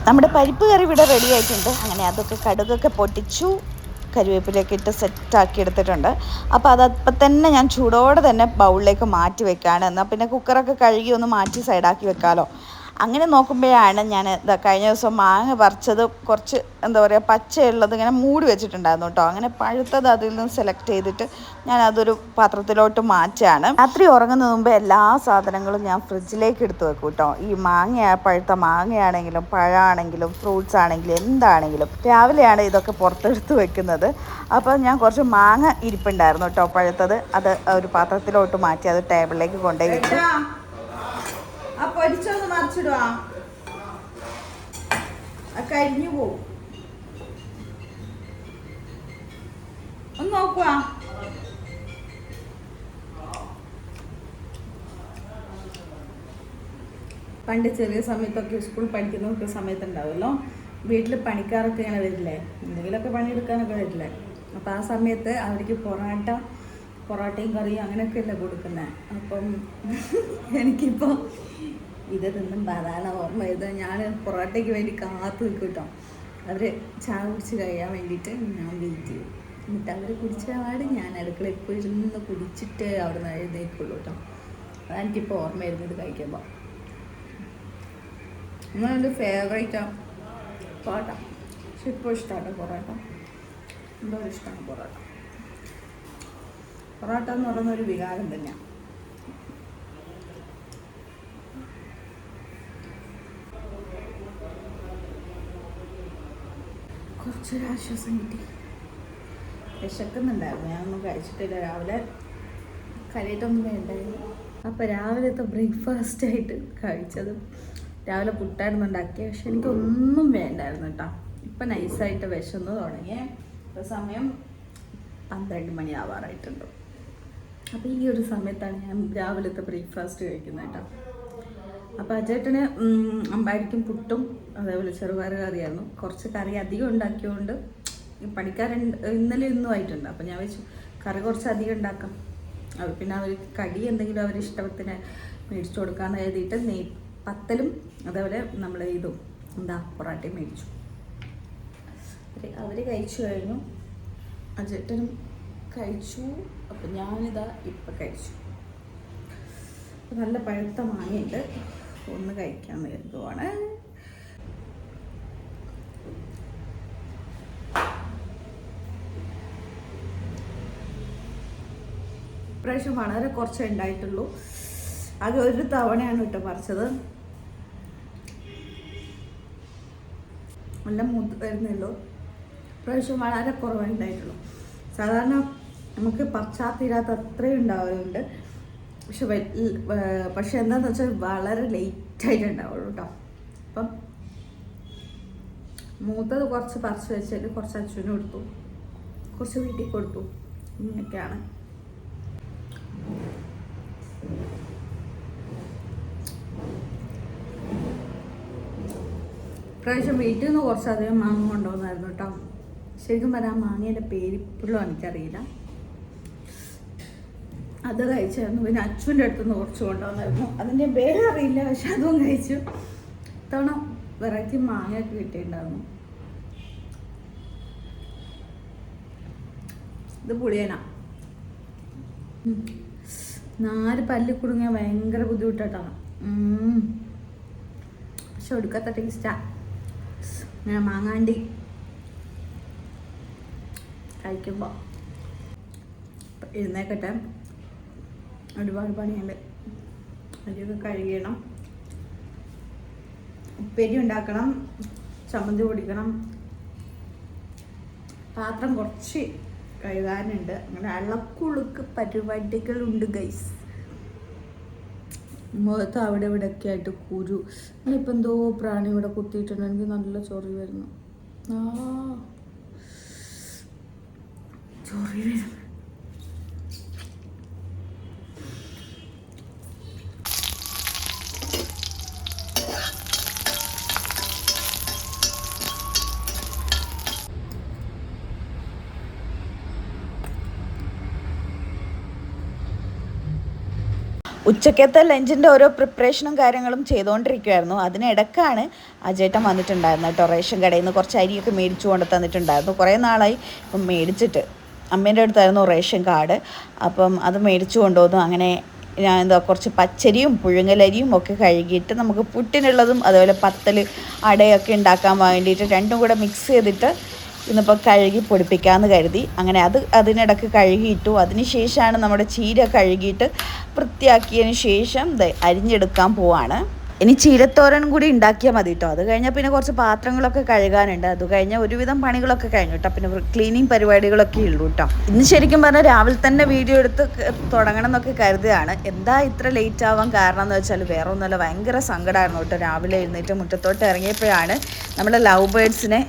നമ്മുടെ പരിപ്പ് കറി ഇവിടെ റെഡി ആയിട്ടുണ്ട്. അങ്ങനെ അതൊക്കെ കടുകൊക്കെ പൊട്ടിച്ചു, കരിവേപ്പിലൊക്കെ ഇട്ട് സെറ്റാക്കി എടുത്തിട്ടുണ്ട്. അപ്പോൾ അതപ്പം തന്നെ ഞാൻ ചൂടോടെ തന്നെ ബൗളിലേക്ക് മാറ്റി വെക്കുകയാണ്. എന്നാൽ പിന്നെ കുക്കറൊക്കെ കഴുകി ഒന്ന് മാറ്റി സൈഡാക്കി വെക്കാമല്ലോ. അങ്ങനെ നോക്കുമ്പോഴാണ് ഞാൻ കഴിഞ്ഞ ദിവസം മാങ്ങ പറിച്ചത് കുറച്ച് എന്താ പറയുക പച്ചയുള്ളത് ഇങ്ങനെ മൂടി വെച്ചിട്ടുണ്ടായിരുന്നു കേട്ടോ. അങ്ങനെ പഴുത്തത് അതിൽ നിന്ന് സെലക്ട് ചെയ്തിട്ട് ഞാൻ അതൊരു പാത്രത്തിലോട്ട് മാറ്റുകയാണ്. രാത്രി ഉറങ്ങുന്നതിന് മുമ്പ് എല്ലാ സാധനങ്ങളും ഞാൻ ഫ്രിഡ്ജിലേക്ക് എടുത്ത് വെക്കും കേട്ടോ. ഈ പഴുത്ത മാങ്ങയാണെങ്കിലും പഴമാണെങ്കിലും ഫ്രൂട്ട്സ് ആണെങ്കിലും എന്താണെങ്കിലും രാവിലെയാണ് ഇതൊക്കെ പുറത്തെടുത്ത് വെക്കുന്നത്. അപ്പോൾ ഞാൻ കുറച്ച് മാങ്ങ ഇരിപ്പുണ്ടായിരുന്നു കേട്ടോ പഴുത്തത്. അത് ഒരു പാത്രത്തിലോട്ട് മാറ്റി അത് ടേബിളിലേക്ക് കൊണ്ടുപോയി വെച്ചു. ആ പൊരിച്ചൊന്ന് മറിച്ചിടുവാ, കരിഞ്ഞു പോവും. ഒന്ന് നോക്കുക. പണ്ട് ചെറിയ സമയത്തൊക്കെ സ്കൂൾ പഠിക്കുന്ന സമയത്തുണ്ടാവുമല്ലോ, വീട്ടിൽ പണിക്കാരൊക്കെ ഇങ്ങനെ വരില്ലേ, എന്തെങ്കിലുമൊക്കെ പണിയെടുക്കാനൊക്കെ വരില്ലേ. അപ്പോൾ ആ സമയത്ത് അവർക്ക് പൊറോട്ടയും കറിയും അങ്ങനെയൊക്കെയല്ലേ കൊടുക്കുന്നത്. അപ്പം എനിക്കിപ്പോൾ ഇത് തിന്നുമ്പോൾ അതാണ് ഓർമ്മ ചെയ്ത് ഞാൻ പൊറോട്ടയ്ക്ക് വേണ്ടി കാത്തു നിൽക്കും കേട്ടോ. അവർ ചായ കുടിച്ച് കഴിയാൻ വേണ്ടിയിട്ട് ഞാൻ വെയിറ്റ് ചെയ്യും. എന്നിട്ട് അവർ കുടിച്ച പാട് ഞാൻ അടുക്കള ഇപ്പോൾ ഇരുന്ന് കുടിച്ചിട്ട് അവിടെ നിന്ന് എഴുന്നേക്കുള്ളൂ കേട്ടോ. അതെനിക്കിപ്പോൾ ഓർമ്മ വരുന്നത് കഴിക്കുമ്പോൾ. എന്നാൽ എൻ്റെ ഫേവറേറ്റാണ് പൊറോട്ട. പക്ഷെ ഇപ്പോൾ ഇഷ്ടമാണ് പൊറോട്ട, എന്തോ ഇഷ്ടമാണ് പൊറോട്ട. പൊറോട്ട എന്ന് പറയുന്നൊരു വികാരം തന്നെയാണ്. കുറച്ചൊരാശ്വാസം കിട്ടി. വിശക്കുന്നുണ്ടായിരുന്നു, ഞാനൊന്നും കഴിച്ചിട്ടില്ല. രാവിലെ കറിയിട്ടൊന്നും വേണ്ടായിരുന്നു. അപ്പോൾ രാവിലത്തെ ബ്രേക്ക്ഫാസ്റ്റായിട്ട് കഴിച്ചതും രാവിലെ പുട്ടായിരുന്നു ഉണ്ടാക്കിയത്. പക്ഷെ എനിക്കൊന്നും വേണ്ടായിരുന്നു കേട്ടോ. ഇപ്പം നൈസായിട്ട് വിശന്ന് തുടങ്ങിയേ. ഇപ്പോൾ സമയം 12 മണിയാവാറായിട്ടുണ്ട്. അപ്പോൾ ഈ ഒരു സമയത്താണ് ഞാൻ രാവിലത്തെ ബ്രേക്ക്ഫാസ്റ്റ് കഴിക്കുന്നത് കേട്ടോ. അപ്പോൾ അജേട്ടന് അമ്പാടിക്കും പുട്ടും അതേപോലെ ചെറുപയർ കറിയായിരുന്നു. കുറച്ച് കറി അധികം ഉണ്ടാക്കിയതുകൊണ്ട് പണിക്കാരൻ ഇന്നലെ ഇന്നും ആയിട്ടുണ്ട്. അപ്പോൾ ഞാൻ വെച്ചു കറി കുറച്ച് അധികം ഉണ്ടാക്കാം. അത് പിന്നെ അവർ കടി എന്തെങ്കിലും അവർ ഇഷ്ടത്തിന് മേടിച്ചു കൊടുക്കാമെന്ന് എഴുതിയിട്ട് പത്തലും അതേപോലെ നമ്മൾ ഇതും പൊറോട്ടയും മേടിച്ചു. അവർ കഴിച്ചു കഴിഞ്ഞു, അജേട്ടനും കഴിച്ചു. അപ്പം ഞാനിതാ ഇപ്പം കഴിച്ചു. നല്ല പഴുത്ത മാങ്ങയുണ്ട്, ഒന്ന് കഴിക്കാൻ കരുതുവാണ്. ഇപ്രാവശ്യം വളരെ കുറച്ചേ ഉണ്ടായിട്ടുള്ളൂ. ആകെ ഒരു തവണയാണ് കേട്ടോ പറിച്ചത്. നല്ല മൂത്ത് വരുന്നല്ലോ. ഇപ്രാവശ്യം വളരെ കുറവേ ഉണ്ടായിട്ടുള്ളൂ. സാധാരണ നമുക്ക് പറിച്ചാൽ തീരാത്ത അത്രയും ഉണ്ടാവലുണ്ട്. പക്ഷെ എന്താണെന്ന് വെച്ചാൽ വളരെ ലേറ്റായിട്ട് ഉണ്ടാവുള്ളൂ കേട്ടോ. അപ്പം മൂത്തത് കുറച്ച് പറിച്ച് വെച്ചിട്ട് കുറച്ച് അച്ഛനും കൊടുത്തു, കുറച്ച് വീട്ടിൽ കൊടുത്തു. ഇങ്ങനെയൊക്കെയാണ്. ഇപ്രാവശ്യം വീട്ടിൽ നിന്ന് കുറച്ചധികം മാങ്ങ കൊണ്ടുവന്നായിരുന്നു കേട്ടോ. ശരിക്കും പറയാൻ മാങ്ങേൻ്റെ പേരിപ്പോഴും എനിക്കറിയില്ല. അത് കഴിച്ചായിരുന്നു. പിന്നെ അച്ഛൻ്റെ അടുത്തുനിന്ന് കുറച്ച് കൊണ്ടുവന്നായിരുന്നു, അതിൻ്റെ പേരറിയില്ല. പക്ഷെ അതും കഴിച്ചു. ഇത്തവണ വെറൈറ്റി മാങ്ങയൊക്കെ കിട്ടിയിട്ടുണ്ടായിരുന്നു. ഇത് പുളിയനാ. 4 പല്ലിൽ കുടുങ്ങിയാൽ ഭയങ്കര ബുദ്ധിമുട്ടാണ്. പക്ഷെ ഒടുക്കത്തെ ടേസ്റ്റാ. ഞാൻ മാങ്ങാണ്ടി കഴിക്കുമ്പോൾ എഴുന്നേക്കട്ടെ. ഒരുപാട് പണിയുണ്ട്. അരിയൊക്കെ കഴുകണം, ഉപ്പേരി ഉണ്ടാക്കണം, ചമ്മന്തി പൊടിക്കണം, പാത്രം കുറച്ച് കഴുകാനുണ്ട്. അങ്ങനെ അളക്കുളുക്ക് പരിപാടികളുണ്ട് ഗൈസ്. മുഖത്ത് അവിടെ ഇവിടെ ഒക്കെ ആയിട്ട് കുരു. ഞാനിപ്പോൾ എന്തോ പ്രാണി ഇവിടെ കുത്തിയിട്ടുണ്ട്. എനിക്ക് നല്ല ചൊറി വരുന്നു. ചൊറി വരുന്നു. ഉച്ചക്കത്തെ ലഞ്ചിൻ്റെ ഓരോ പ്രിപ്പറേഷനും കാര്യങ്ങളും ചെയ്തുകൊണ്ടിരിക്കുമായിരുന്നു. അതിനിടക്കാണ് അജേട്ടൻ വന്നിട്ടുണ്ടായിരുന്നു കേട്ടോ. റേഷൻ കടയിൽ നിന്ന് കുറച്ച് അരിയൊക്കെ മേടിച്ചു കൊണ്ട് തന്നിട്ടുണ്ടായിരുന്നു. കുറേ നാളായി ഇപ്പം മേടിച്ചിട്ട്. അമ്മേൻ്റെ അടുത്തായിരുന്നു റേഷൻ കാർഡ്. അപ്പം അത് മേടിച്ചു കൊണ്ടുവന്നു. അങ്ങനെ ഞാൻ കുറച്ച് പച്ചരിയും പുഴുങ്ങലരിയും ഒക്കെ കഴുകിയിട്ട് നമുക്ക് പുട്ടിനുള്ളതും അതുപോലെ പത്തൽ അടയൊക്കെ ഉണ്ടാക്കാൻ വേണ്ടിയിട്ട് രണ്ടും കൂടെ മിക്സ് ചെയ്തിട്ട് ഇന്നിപ്പോൾ കഴുകി പൊടിപ്പിക്കാമെന്ന് കരുതി. അങ്ങനെ അതിനിടക്ക് കഴുകിയിട്ടു. അതിന് ശേഷമാണ് നമ്മുടെ ചീര കഴുകിയിട്ട് വൃത്തിയാക്കിയതിന് ശേഷം അരിഞ്ഞെടുക്കാൻ പോവാണ്. ഇനി ചീരത്തോരനും കൂടി ഉണ്ടാക്കിയാൽ മതി കേട്ടോ. അത് കഴിഞ്ഞാൽ പിന്നെ കുറച്ച് പാത്രങ്ങളൊക്കെ കഴുകാനുണ്ട്. അത് കഴിഞ്ഞാൽ ഒരുവിധം പണികളൊക്കെ കഴിഞ്ഞു കേട്ടോ. പിന്നെ ക്ലീനിങ് പരിപാടികളൊക്കെ ഉള്ളൂ കേട്ടോ. ഇന്ന് ശരിക്കും പറഞ്ഞാൽ രാവിലെ തന്നെ വീഡിയോ എടുത്ത് തുടങ്ങണം എന്നൊക്കെ കരുതുകയാണ്. എന്താ ഇത്ര ലേറ്റ് ആവാൻ കാരണം എന്ന് വെച്ചാൽ വേറെ ഒന്നുമല്ല, ഭയങ്കര സങ്കടമായിരുന്നു കേട്ടോ. രാവിലെ എഴുന്നേറ്റ് മുറ്റത്തോട്ട് ഇറങ്ങിയപ്പോഴാണ് നമ്മുടെ ലവ് ബേർഡ്സിനെ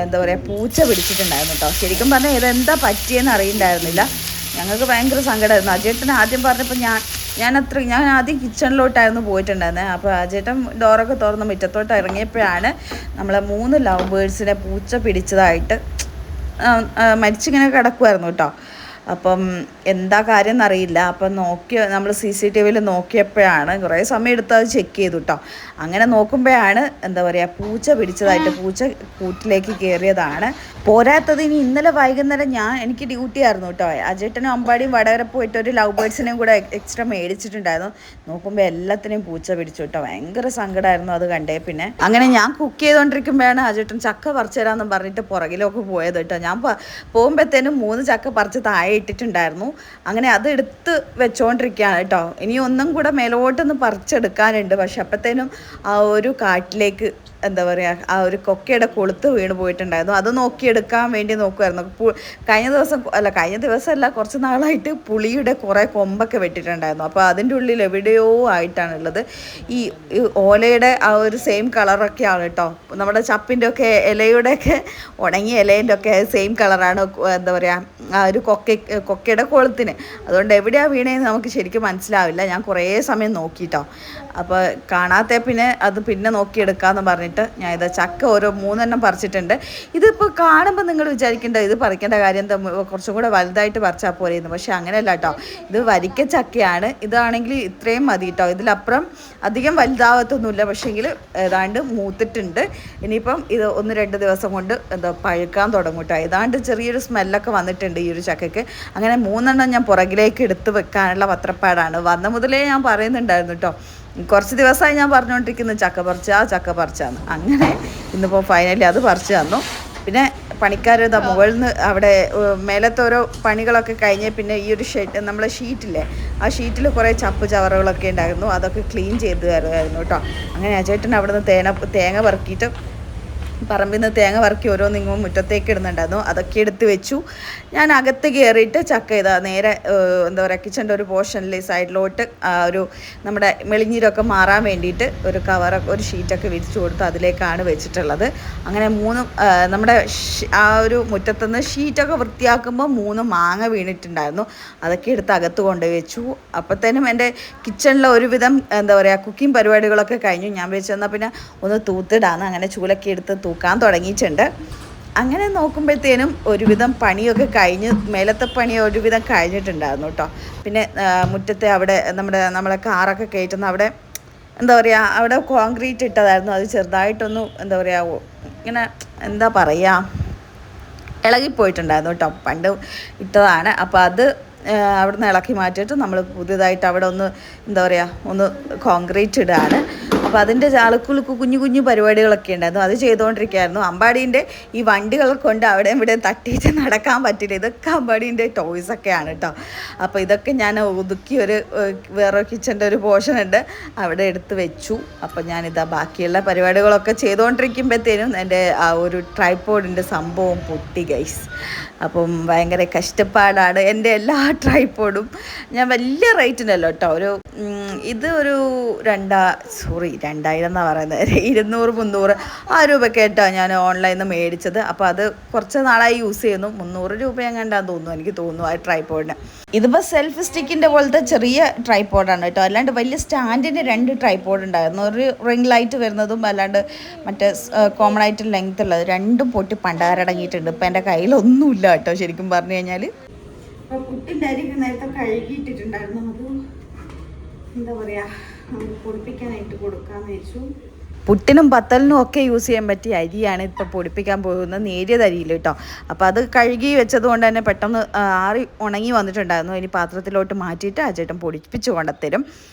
എന്താ പറയുക പൂച്ച പിടിച്ചിട്ടുണ്ടായിരുന്നു കേട്ടോ. ശരിക്കും പറഞ്ഞാൽ ഇതെന്താ പറ്റിയെന്ന് അറിയണ്ടായിരുന്നില്ല. ഞങ്ങൾക്ക് ഭയങ്കര സങ്കടമായിരുന്നു. അജേട്ടന് ആദ്യം പറഞ്ഞപ്പോൾ ഞാൻ ആദ്യം കിച്ചണിലോട്ടായിരുന്നു പോയിട്ടുണ്ടായിരുന്നത്. അപ്പോൾ അജേട്ടൻ ഡോറൊക്കെ തുറന്ന് മുറ്റത്തോട്ട് ഇറങ്ങിയപ്പോഴാണ് നമ്മളെ 3 ലവ് ബേർഡ്സിനെ പൂച്ച പിടിച്ചതായിട്ട് മരിച്ചിങ്ങനെ കിടക്കുമായിരുന്നു കേട്ടോ. അപ്പം എന്താ കാര്യം എന്നറിയില്ല. അപ്പം നമ്മൾ CCTVയിൽ നോക്കിയപ്പോഴാണ്, കുറേ സമയം എടുത്ത് അത് ചെക്ക് ചെയ്തു കേട്ടോ. അങ്ങനെ നോക്കുമ്പോഴാണ് എന്താ പറയുക പൂച്ച പിടിച്ചതായിട്ട്, പൂച്ച കൂട്ടിലേക്ക് കയറിയതാണ്. പോരാത്തത് ഇനി ഇന്നലെ വൈകുന്നേരം എനിക്ക് ഡ്യൂട്ടി ആയിരുന്നു കേട്ടോ. അജേട്ടനും അമ്പാടിയും വടകര പോയിട്ട് ഒരു ലവ് ബേർഡ്സിനെയും കൂടെ എക്സ്ട്രാ മേടിച്ചിട്ടുണ്ടായിരുന്നു. നോക്കുമ്പോൾ എല്ലാത്തിനെയും പൂച്ച പിടിച്ചു കേട്ടോ. ഭയങ്കര സങ്കടമായിരുന്നു അത് കണ്ടേ. പിന്നെ അങ്ങനെ ഞാൻ കുക്ക് ചെയ്തുകൊണ്ടിരിക്കുമ്പോഴാണ് അജേട്ടൻ ചക്ക പറിച്ചു തരാമെന്ന് പറഞ്ഞിട്ട് പുറകിലൊക്കെ പോയത് കേട്ടോ. ഞാൻ പോകുമ്പോഴത്തേനും 3 ചക്ക പറിച്ച് താഴെ ഇട്ടിട്ടുണ്ടായിരുന്നു. അങ്ങനെ അത് എടുത്ത് വെച്ചോണ്ടിരിക്കുകയാണ് കേട്ടോ. ഇനി ഒന്നും കൂടെ മേലോട്ടൊന്ന് പറിച്ചെടുക്കാനുണ്ട്. പക്ഷെ അപ്പോഴത്തേനും ആ ഒരു കാട്ടിലേക്ക് എന്താ പറയുക ആ ഒരു കൊക്കയുടെ കൊളുത്ത് വീണ് പോയിട്ടുണ്ടായിരുന്നു. അത് നോക്കിയെടുക്കാൻ വേണ്ടി നോക്കുമായിരുന്നു. കഴിഞ്ഞ ദിവസമല്ല കുറച്ച് നാളായിട്ട് പുളിയുടെ കുറേ കൊമ്പൊക്കെ വെട്ടിയിട്ടുണ്ടായിരുന്നു. അപ്പോൾ അതിൻ്റെ ഉള്ളിൽ എവിടെയോ ആയിട്ടാണുള്ളത്. ഈ ഓലയുടെ ആ ഒരു സെയിം കളറൊക്കെയാണ് കേട്ടോ. നമ്മുടെ ചപ്പിൻ്റെ ഒക്കെ ഇലയുടെയൊക്കെ ഉണങ്ങിയ ഇലേൻ്റെ ഒക്കെ സെയിം കളറാണ് എന്താ പറയുക ആ ഒരു കൊക്കയുടെ കൊളുത്തിന്. അതുകൊണ്ട് എവിടെയാണ് വീണേന്ന് നമുക്ക് ശരിക്കും മനസ്സിലാവില്ല. ഞാൻ കുറേ സമയം നോക്കിയിട്ടോ. അപ്പോൾ കാണാത്ത പിന്നെ നോക്കിയെടുക്കാമെന്ന് പറഞ്ഞിട്ട് ഞാൻ ചക്ക ഓരോ 3 എണ്ണം പറിച്ചിട്ടുണ്ട്. ഇതിപ്പോൾ കാണുമ്പോൾ നിങ്ങൾ വിചാരിക്കേണ്ട ഇത് പറിക്കേണ്ട കാര്യം എന്താ, കുറച്ചും കൂടെ വലുതായിട്ട് പറിച്ചാൽ പോരെയെന്ന്. പക്ഷേ അങ്ങനെയല്ല കേട്ടോ. ഇത് വരിക്ക ചക്കയാണ്. ഇതാണെങ്കിൽ ഇത്രയും മതി കേട്ടോ. ഇതിലപ്പുറം അധികം വലുതാവത്തൊന്നുമില്ല. പക്ഷേങ്കിൽ ഏതാണ്ട് മൂത്തിട്ടുണ്ട്. ഇനിയിപ്പം ഇത് 1-2 ദിവസം കൊണ്ട് പഴുക്കാൻ തുടങ്ങും കേട്ടോ. ഏതാണ്ട് ചെറിയൊരു സ്മെല്ലൊക്കെ വന്നിട്ടുണ്ട് ഈ ഒരു ചക്കയ്ക്ക്. അങ്ങനെ 3 എണ്ണം ഞാൻ പുറകിലേക്ക് എടുത്ത് വെക്കാനുള്ള പത്രപ്പാടാണ്. വന്ന മുതലേ ഞാൻ പറയുന്നുണ്ടായിരുന്നു കേട്ടോ. കുറച്ച് ദിവസമായി ഞാൻ പറഞ്ഞുകൊണ്ടിരിക്കുന്നു ചക്ക പറിച്ചാന്ന്. അങ്ങനെ ഇന്നിപ്പോൾ ഫൈനലി അത് പറിച്ചു തന്നു. പിന്നെ പണിക്കാർ മുകളിൽ നിന്ന് അവിടെ മേലത്തെ ഓരോ പണികളൊക്കെ കഴിഞ്ഞ് പിന്നെ ഈ ഒരു നമ്മളെ ഷീറ്റില്ലേ, ആ ഷീറ്റിൽ കുറേ ചവറുകളൊക്കെ ഉണ്ടായിരുന്നു. അതൊക്കെ ക്ലീൻ ചെയ്ത് തരുമായിരുന്നു കേട്ടോ. അങ്ങനെ അജേട്ടൻ അവിടെ നിന്ന് തേങ്ങ പറക്കിയിട്ട് പറമ്പിൽ നിന്ന് തേങ്ങ വറക്കി ഓരോന്നിങ്ങും മുറ്റത്തേക്ക് ഇടുന്നുണ്ടായിരുന്നു. അതൊക്കെ എടുത്ത് വെച്ചു. ഞാൻ അകത്ത് കയറിയിട്ട് ചക്ക നേരെ എന്താ പറയുക കിച്ചൻ്റെ ഒരു പോർഷനിൽ സൈഡിലോട്ട് ഒരു നമ്മുടെ മെളിഞ്ഞീരൊക്കെ മാറാൻ വേണ്ടിയിട്ട് ഒരു ഷീറ്റൊക്കെ വിരിച്ചു കൊടുത്ത് അതിലേക്കാണ് വെച്ചിട്ടുള്ളത്. അങ്ങനെ 3 നമ്മുടെ ആ ഒരു മുറ്റത്തുനിന്ന് ഷീറ്റൊക്കെ വൃത്തിയാക്കുമ്പോൾ 3 മാങ്ങ വീണിട്ടുണ്ടായിരുന്നു. അതൊക്കെ എടുത്ത് അകത്ത് കൊണ്ടുപോയി വെച്ചു. അപ്പോഴത്തേനും എൻ്റെ കിച്ചണിലെ ഒരുവിധം എന്താ പറയുക കുക്കിംഗ് പരിപാടികളൊക്കെ കഴിഞ്ഞു. ഞാൻ വെച്ചെന്നാൽ പിന്നെ ഒന്ന് തൂത്തിടാന്ന്. അങ്ങനെ ചൂലൊക്കെ എടുത്ത് തൂക്കാൻ തുടങ്ങിയിട്ടുണ്ട്. അങ്ങനെ നോക്കുമ്പോഴത്തേനും ഒരുവിധം പണിയൊക്കെ കഴിഞ്ഞ് മേലത്തെ പണി ഒരുവിധം കഴിഞ്ഞിട്ടുണ്ടായിരുന്നു കേട്ടോ. പിന്നെ മുറ്റത്തെ അവിടെ നമ്മളെ കാറൊക്കെ കയറ്റുന്ന അവിടെ എന്താ പറയുക അവിടെ കോൺക്രീറ്റ് ഇട്ടതായിരുന്നു. അത് ചെറുതായിട്ടൊന്നും എന്താ പറയുക ഇങ്ങനെ എന്താ പറയുക ഇളകിപ്പോയിട്ടുണ്ടായിരുന്നു കേട്ടോ. പണ്ട് ഇട്ടതാണ്. അപ്പോൾ അത് അവിടെ നിന്ന് ഇളക്കി മാറ്റിയിട്ട് നമ്മൾ പുതിയതായിട്ട് അവിടെ ഒന്ന് എന്താ പറയുക ഒന്ന് കോൺക്രീറ്റ് ഇടുകയാണ്. അപ്പോൾ അതിൻ്റെ അളുക്കുളുക്ക് കുഞ്ഞു കുഞ്ഞു പരിപാടികളൊക്കെ ഉണ്ടായിരുന്നു. അത് ചെയ്തുകൊണ്ടിരിക്കുകയായിരുന്നു. അമ്പാടീൻ്റെ ഈ വണ്ടികളെ കൊണ്ട് അവിടെ ഇവിടെ തട്ടിയിട്ട് നടക്കാൻ പറ്റില്ല. ഇതൊക്കെ അമ്പാടീൻ്റെ ടോയ്സൊക്കെയാണ് കേട്ടോ. അപ്പോൾ ഇതൊക്കെ ഞാൻ ഒതുക്കി വേറെ കിച്ചൻ്റെ ഒരു പോർഷൻ ഉണ്ട്, അവിടെ എടുത്ത് വെച്ചു. അപ്പോൾ ഞാനിതാ ബാക്കിയുള്ള പരിപാടികളൊക്കെ ചെയ്തുകൊണ്ടിരിക്കുമ്പോഴത്തേനും എൻ്റെ ആ ഒരു ട്രൈപോഡിൻ്റെ സംഭവം പൊട്ടി ഗൈസ്. അപ്പം ഭയങ്കര കഷ്ടപ്പാടാണ് എൻ്റെ എല്ലാ ട്രൈപോഡും. ഞാൻ വലിയ റേറ്റിനല്ലോ കേട്ടോ, ഇത് ഒരു 2000 എന്നാണ് പറയുന്നത്, 200-300 ആ രൂപയ്ക്ക് കേട്ടോ ഞാൻ ഓൺലൈനിൽ നിന്ന് മേടിച്ചത്. അപ്പോൾ അത് കുറച്ച് നാളായി യൂസ് ചെയ്യുന്നു. 300 രൂപ എങ്ങാണ്ടാന്ന് തോന്നുന്നു, എനിക്ക് തോന്നുന്നു ആ ട്രൈപോഡിന്. ഇതിപ്പോൾ സെൽഫ് സ്റ്റിക്കിൻ്റെ പോലത്തെ ചെറിയ ട്രൈപോഡാണ് കേട്ടോ, അല്ലാണ്ട് വലിയ സ്റ്റാൻഡിൻ്റെ 2 ട്രൈപോഡ് ഉണ്ടായിരുന്നു. ഒരു റിംഗ് ലൈറ്റ് വരുന്നതും അല്ലാണ്ട് മറ്റേ കോമൺ ആയിട്ട് ലെങ്ത് ഉള്ളത് രണ്ടും പൊട്ടി പണ്ടാരടങ്ങിയിട്ടുണ്ട്. ഇപ്പം എൻ്റെ കയ്യിലൊന്നുമില്ല കേട്ടോ ശരിക്കും പറഞ്ഞു കഴിഞ്ഞാൽ. അപ്പോൾ കുട്ടിൻ്റെ അരിക്ക് നേരത്തെ കഴുകിയിട്ടിട്ടുണ്ടായിരുന്നു, അത് എന്താ പറയുക നമുക്ക് പൊടിപ്പിക്കാനായിട്ട് കൊടുക്കാമെന്ന് വെച്ചു. പുട്ടിനും പത്തലിനും ഒക്കെ യൂസ് ചെയ്യാൻ പറ്റിയ അരിയാണ് ഇപ്പോൾ പൊടിപ്പിക്കാൻ പോകുന്നത്, നേരിയത് അരിയിൽ കേട്ടോ. അപ്പോൾ അത് കഴുകി വെച്ചത് കൊണ്ട് തന്നെ പെട്ടെന്ന് ആറി ഉണങ്ങി വന്നിട്ടുണ്ടായിരുന്നു. ഇനി പാത്രത്തിലോട്ട് മാറ്റിയിട്ട് ആ ചേട്ടൻ പൊടിപ്പിച്ച് കൊണ്ടുത്തരും.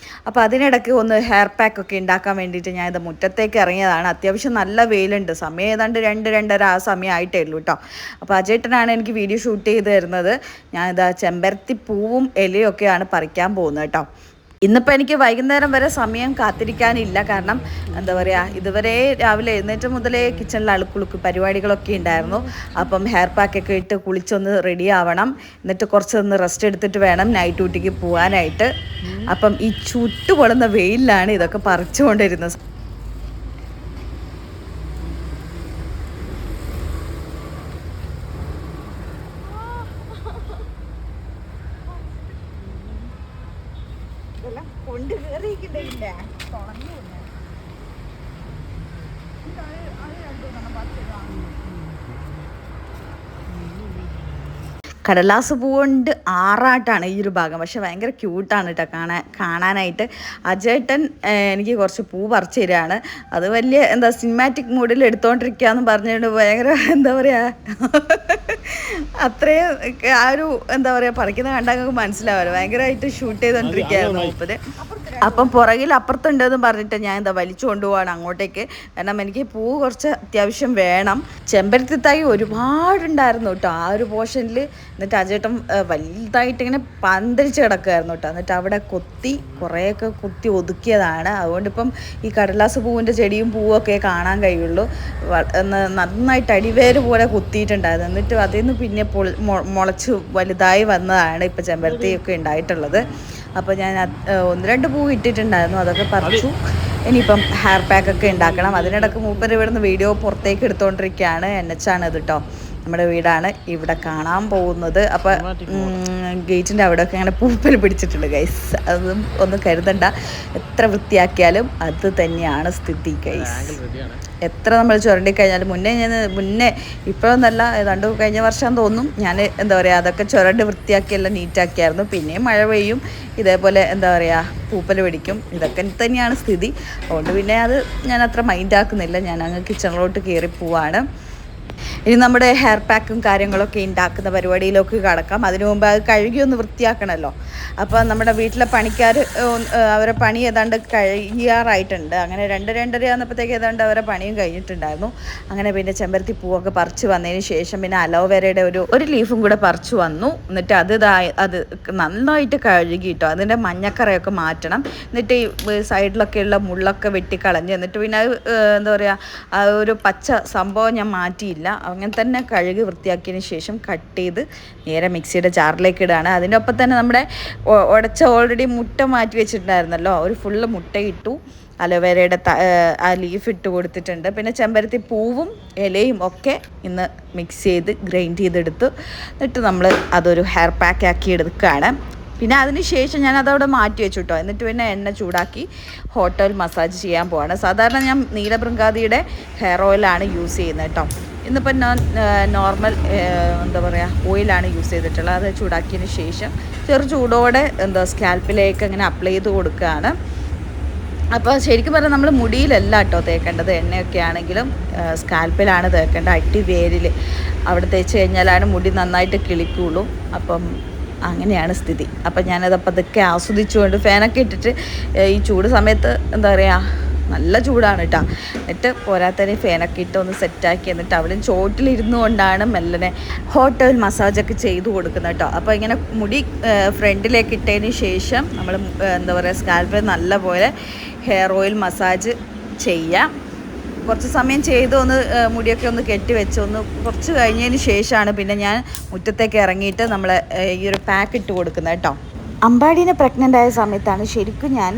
അപ്പോൾ അതിനിടയ്ക്ക് ഒന്ന് ഹെയർ പാക്കൊക്കെ ഉണ്ടാക്കാൻ വേണ്ടിയിട്ട് ഞാൻ ഇത് മുറ്റത്തേക്ക് ഇറങ്ങിയതാണ്. അത്യാവശ്യം നല്ല വെയിലുണ്ട്, സമയം ഏതാണ്ട് 2-2:30 ആ സമയം ആയിട്ടേ ഉള്ളൂ കേട്ടോ. അപ്പോൾ ആ ചേട്ടനാണ് എനിക്ക് വീഡിയോ ഷൂട്ട് ചെയ്ത് തരുന്നത്. ഞാനിതാ ചെമ്പരത്തി പൂവും ഇലയും ഒക്കെയാണ് പറിക്കാൻ പോകുന്നത് കേട്ടോ. ഇന്നിപ്പോൾ എനിക്ക് വൈകുന്നേരം വരെ സമയം കാത്തിരിക്കാനില്ല, കാരണം എന്താ പറയുക ഇതുവരെ രാവിലെ എഴുന്നേറ്റ് മുതലേ കിച്ചണിൽ അളുക്കുളുക്ക് പരിപാടികളൊക്കെ ഉണ്ടായിരുന്നു. അപ്പം ഹെയർ പാക്കൊക്കെ ഇട്ട് കുളിച്ചൊന്ന് റെഡി ആവണം, എന്നിട്ട് കുറച്ചൊന്ന് റെസ്റ്റ് എടുത്തിട്ട് വേണം നൈറ്റ് ഡ്യൂട്ടിക്ക് പോകാനായിട്ട്. അപ്പം ഈ ചുട്ടുപൊളുന്ന വെയിലാണ് ഇതൊക്കെ പറിച്ചുകൊണ്ടിരുന്നത്. കൊണ്ട് കയറിയിട്ടില്ല കടലാസ് പൂ കൊണ്ട് ആറാട്ടാണ് ഈ ഒരു ഭാഗം. പക്ഷെ ഭയങ്കര ക്യൂട്ടാണ് കേട്ടോ കാണാനായിട്ട്. അജേട്ടൻ എനിക്ക് കുറച്ച് പൂ പറിച്ചു തരികയാണ്. അത് വലിയ എന്താ സിനിമാറ്റിക് മൂഡിൽ എടുത്തോണ്ടിരിക്കുകയെന്ന് പറഞ്ഞിട്ട് ഭയങ്കര എന്താ പറയുക അത്രയും ആ ഒരു എന്താ പറയുക പറിക്കുന്ന കണ്ടാൽ മനസ്സിലാവുമല്ലോ, ഭയങ്കരമായിട്ട് ഷൂട്ട് ചെയ്തുകൊണ്ടിരിക്കുകയായിരുന്നു മൂപ്പര്. അപ്പം പുറകിൽ അപ്പുറത്തുണ്ടെന്ന് പറഞ്ഞിട്ട് ഞാൻ എന്താ വലിച്ചു കൊണ്ടുപോവാണ് അങ്ങോട്ടേക്ക്, കാരണം എനിക്ക് പൂ കുറച്ച് അത്യാവശ്യം വേണം. ചെമ്പരത്തിത്തായി ഒരുപാടുണ്ടായിരുന്നു കേട്ടോ ആ ഒരു പോർഷനിൽ. എന്നിട്ട് അജേട്ടൻ വലുതായിട്ട് ഇങ്ങനെ പന്തലിച്ച് കിടക്കുമായിരുന്നു കേട്ടോ. എന്നിട്ട് അവിടെ കുറേയൊക്കെ കുത്തി ഒതുക്കിയതാണ്. അതുകൊണ്ടിപ്പം ഈ കടലാസ് പൂവിൻ്റെ ചെടിയും പൂവൊക്കെ കാണാൻ കഴിയുള്ളൂ. നന്നായിട്ട് അടിവേര് പോലെ കുത്തിയിട്ടുണ്ടായിരുന്നു. എന്നിട്ട് അതിൽ നിന്ന് പിന്നെ മുളച്ച് വലുതായി വന്നതാണ് ഇപ്പം ചെമ്പരത്തിയൊക്കെ ഉണ്ടായിട്ടുള്ളത്. അപ്പോൾ ഞാൻ 1-2 പൂ ഇട്ടിട്ടുണ്ടായിരുന്നു, അതൊക്കെ പറിച്ചു. ഇനിയിപ്പം ഹെയർ പാക്കൊക്കെ ഉണ്ടാക്കണം. അതിനിടയ്ക്ക് മൂപ്പര് ഇവിടുന്ന് വീഡിയോ പുറത്തേക്ക് എടുത്തുകൊണ്ടിരിക്കുകയാണ്. NH ആണ് ഇത് കേട്ടോ, നമ്മുടെ വീടാണ് ഇവിടെ കാണാൻ പോകുന്നത്. അപ്പോൾ ഗേറ്റിൻ്റെ അവിടെയൊക്കെ അങ്ങനെ പൂപ്പൽ പിടിച്ചിട്ടുണ്ട് ഗൈസ്, അതൊന്നും ഒന്നും കരുതണ്ട. എത്ര വൃത്തിയാക്കിയാലും അത് തന്നെയാണ് സ്ഥിതി ഗൈസ്. എത്ര നമ്മൾ ചുരണ്ടി കഴിഞ്ഞാലും മുന്നേ ഇപ്പോഴൊന്നല്ല, ഏതാണ്ട് കഴിഞ്ഞ വർഷം തോന്നും ഞാൻ എന്താ പറയുക അതൊക്കെ ചുരണ്ടി വൃത്തിയാക്കിയെല്ലാം നീറ്റാക്കിയായിരുന്നു. പിന്നെയും മഴ പെയ്യും, ഇതേപോലെ എന്താ പറയുക പൂപ്പൽ പിടിക്കും, ഇതൊക്കെ തന്നെയാണ് സ്ഥിതി. അതുകൊണ്ട് പിന്നെ അത് ഞാൻ അത്ര മൈൻഡാക്കുന്നില്ല. ഞാൻ അങ്ങ് കിച്ചണിലോട്ട് കയറി പോവാണ്. ഇനി നമ്മുടെ ഹെയർ പാക്കും കാര്യങ്ങളൊക്കെ ഉണ്ടാക്കുന്ന പരിപാടിയിലൊക്കെ കടക്കാം. അതിനു മുമ്പ് അത് കഴുകി ഒന്ന് വൃത്തിയാക്കണമല്ലോ. അപ്പോൾ നമ്മുടെ വീട്ടിലെ പണിക്കാർ അവരെ പണി ഏതാണ്ട് കഴിയാറായിട്ടുണ്ട്. അങ്ങനെ 2-2:30 ആകുന്നപ്പോഴത്തേക്ക് ഏതാണ്ട് അവരെ പണിയും കഴിഞ്ഞിട്ടുണ്ടായിരുന്നു. അങ്ങനെ പിന്നെ ചെമ്പരത്തി പൂവൊക്കെ പറിച്ച് വന്നതിന് ശേഷം പിന്നെ അലോവേരയുടെ ഒരു ലീഫും കൂടെ പറിച്ചു വന്നു. എന്നിട്ട് അത് നന്നായിട്ട് കഴുകിട്ടോ, അതിൻ്റെ മഞ്ഞക്കറയൊക്കെ മാറ്റണം. എന്നിട്ട് ഈ സൈഡിലൊക്കെയുള്ള മുള്ളൊക്കെ വെട്ടിക്കളഞ്ഞ്, എന്നിട്ട് പിന്നെ എന്താ പറയുക ആ ഒരു പച്ച സംഭവം ഞാൻ മാറ്റിയില്ല. അങ്ങനെ തന്നെ കഴുകി വൃത്തിയാക്കിയതിന് ശേഷം കട്ട് ചെയ്ത് നേരെ മിക്സിയുടെ ജാറിലേക്ക് ഇടുകയാണ്. അതിൻ്റെ ഒപ്പം തന്നെ നമ്മുടെ ഉടച്ച ഓൾറെഡി മുട്ട മാറ്റി വെച്ചിട്ടുണ്ടായിരുന്നല്ലോ, ഒരു ഫുള്ള് മുട്ട ഇട്ടു. അലോവേരയുടെ ആ ലീഫ് ഇട്ട് കൊടുത്തിട്ടുണ്ട്. പിന്നെ ചെമ്പരത്തി പൂവും ഇലയും ഒക്കെ ഇന്ന് മിക്സ് ചെയ്ത് ഗ്രൈൻഡ് ചെയ്തെടുത്ത് എന്നിട്ട് നമ്മൾ അതൊരു ഹെയർ പാക്ക് ആക്കി എടുക്കുകയാണ്. പിന്നെ അതിന് ശേഷം ഞാൻ അതവിടെ മാറ്റി വെച്ചു കേട്ടോ. എന്നിട്ട് പിന്നെ എണ്ണ ചൂടാക്കി ഹോട്ട് ഓയിൽ മസാജ് ചെയ്യാൻ പോവാണ്. സാധാരണ ഞാൻ നീലഭൃംഗാദിയുടെ ഹെയർ ഓയിലാണ് യൂസ് ചെയ്യുന്നത് കേട്ടോ. ഇന്നിപ്പോൾ ഞാൻ നോർമൽ എന്താ പറയുക ഓയിലാണ് യൂസ് ചെയ്തിട്ടുള്ളത്. അത് ചൂടാക്കിയതിന് ശേഷം ചൂടോടെ സ്കാൽപ്പിലേക്ക് അങ്ങനെ അപ്ലൈ ചെയ്ത് കൊടുക്കുകയാണ്. അപ്പോൾ ശരിക്കും പറഞ്ഞാൽ നമ്മൾ മുടിയിലല്ല കേട്ടോ തേക്കേണ്ടത്, എണ്ണയൊക്കെ ആണെങ്കിലും സ്കാൽപ്പിലാണ് തേക്കേണ്ടത്. അടിവേരിൽ അവിടെ തേച്ച് കഴിഞ്ഞാലാണ് മുടി നന്നായിട്ട് കിളിക്കുള്ളൂ. അപ്പം അങ്ങനെയാണ് സ്ഥിതി. അപ്പം ഞാനതപ്പോൾ അതൊക്കെ ആസ്വദിച്ചുകൊണ്ട് ഫാനൊക്കെ ഇട്ടിട്ട് ഈ ചൂട് സമയത്ത് എന്താ പറയുക നല്ല ചൂടാണ് കേട്ടോ. എന്നിട്ട് പോരാത്തതിന് ഫാനൊക്കെ ഇട്ട് ഒന്ന് സെറ്റാക്കി, എന്നിട്ട് അവിടെ ചോട്ടിലിരുന്നു കൊണ്ടാണ് മെല്ലനെ ഹോട്ട് ഓയിൽ മസാജൊക്കെ ചെയ്ത് കൊടുക്കുന്നത് കേട്ടോ. അപ്പോൾ ഇങ്ങനെ മുടി ഫ്രണ്ടിലേക്ക് ഇട്ടതിന് ശേഷം നമ്മൾ എന്താ പറയുക, സ്കാൽപ്പിൽ നല്ലപോലെ ഹെയർ ഓയിൽ മസാജ് ചെയ്യാം. കുറച്ച് സമയം ചെയ്ത് ഒന്ന് മുടിയൊക്കെ ഒന്ന് കെട്ടി വെച്ച് ഒന്ന് കുറച്ച് കഴിഞ്ഞതിന് ശേഷമാണ് പിന്നെ ഞാൻ മുറ്റത്തേക്ക് ഇറങ്ങിയിട്ട് നമ്മൾ ഈ ഒരു പാക്ക് ഇട്ട് കൊടുക്കുന്നത് കേട്ടോ. അമ്പാടീനെ പ്രഗ്നൻ്റ് ആയ സമയത്താണ് ശരിക്കും ഞാൻ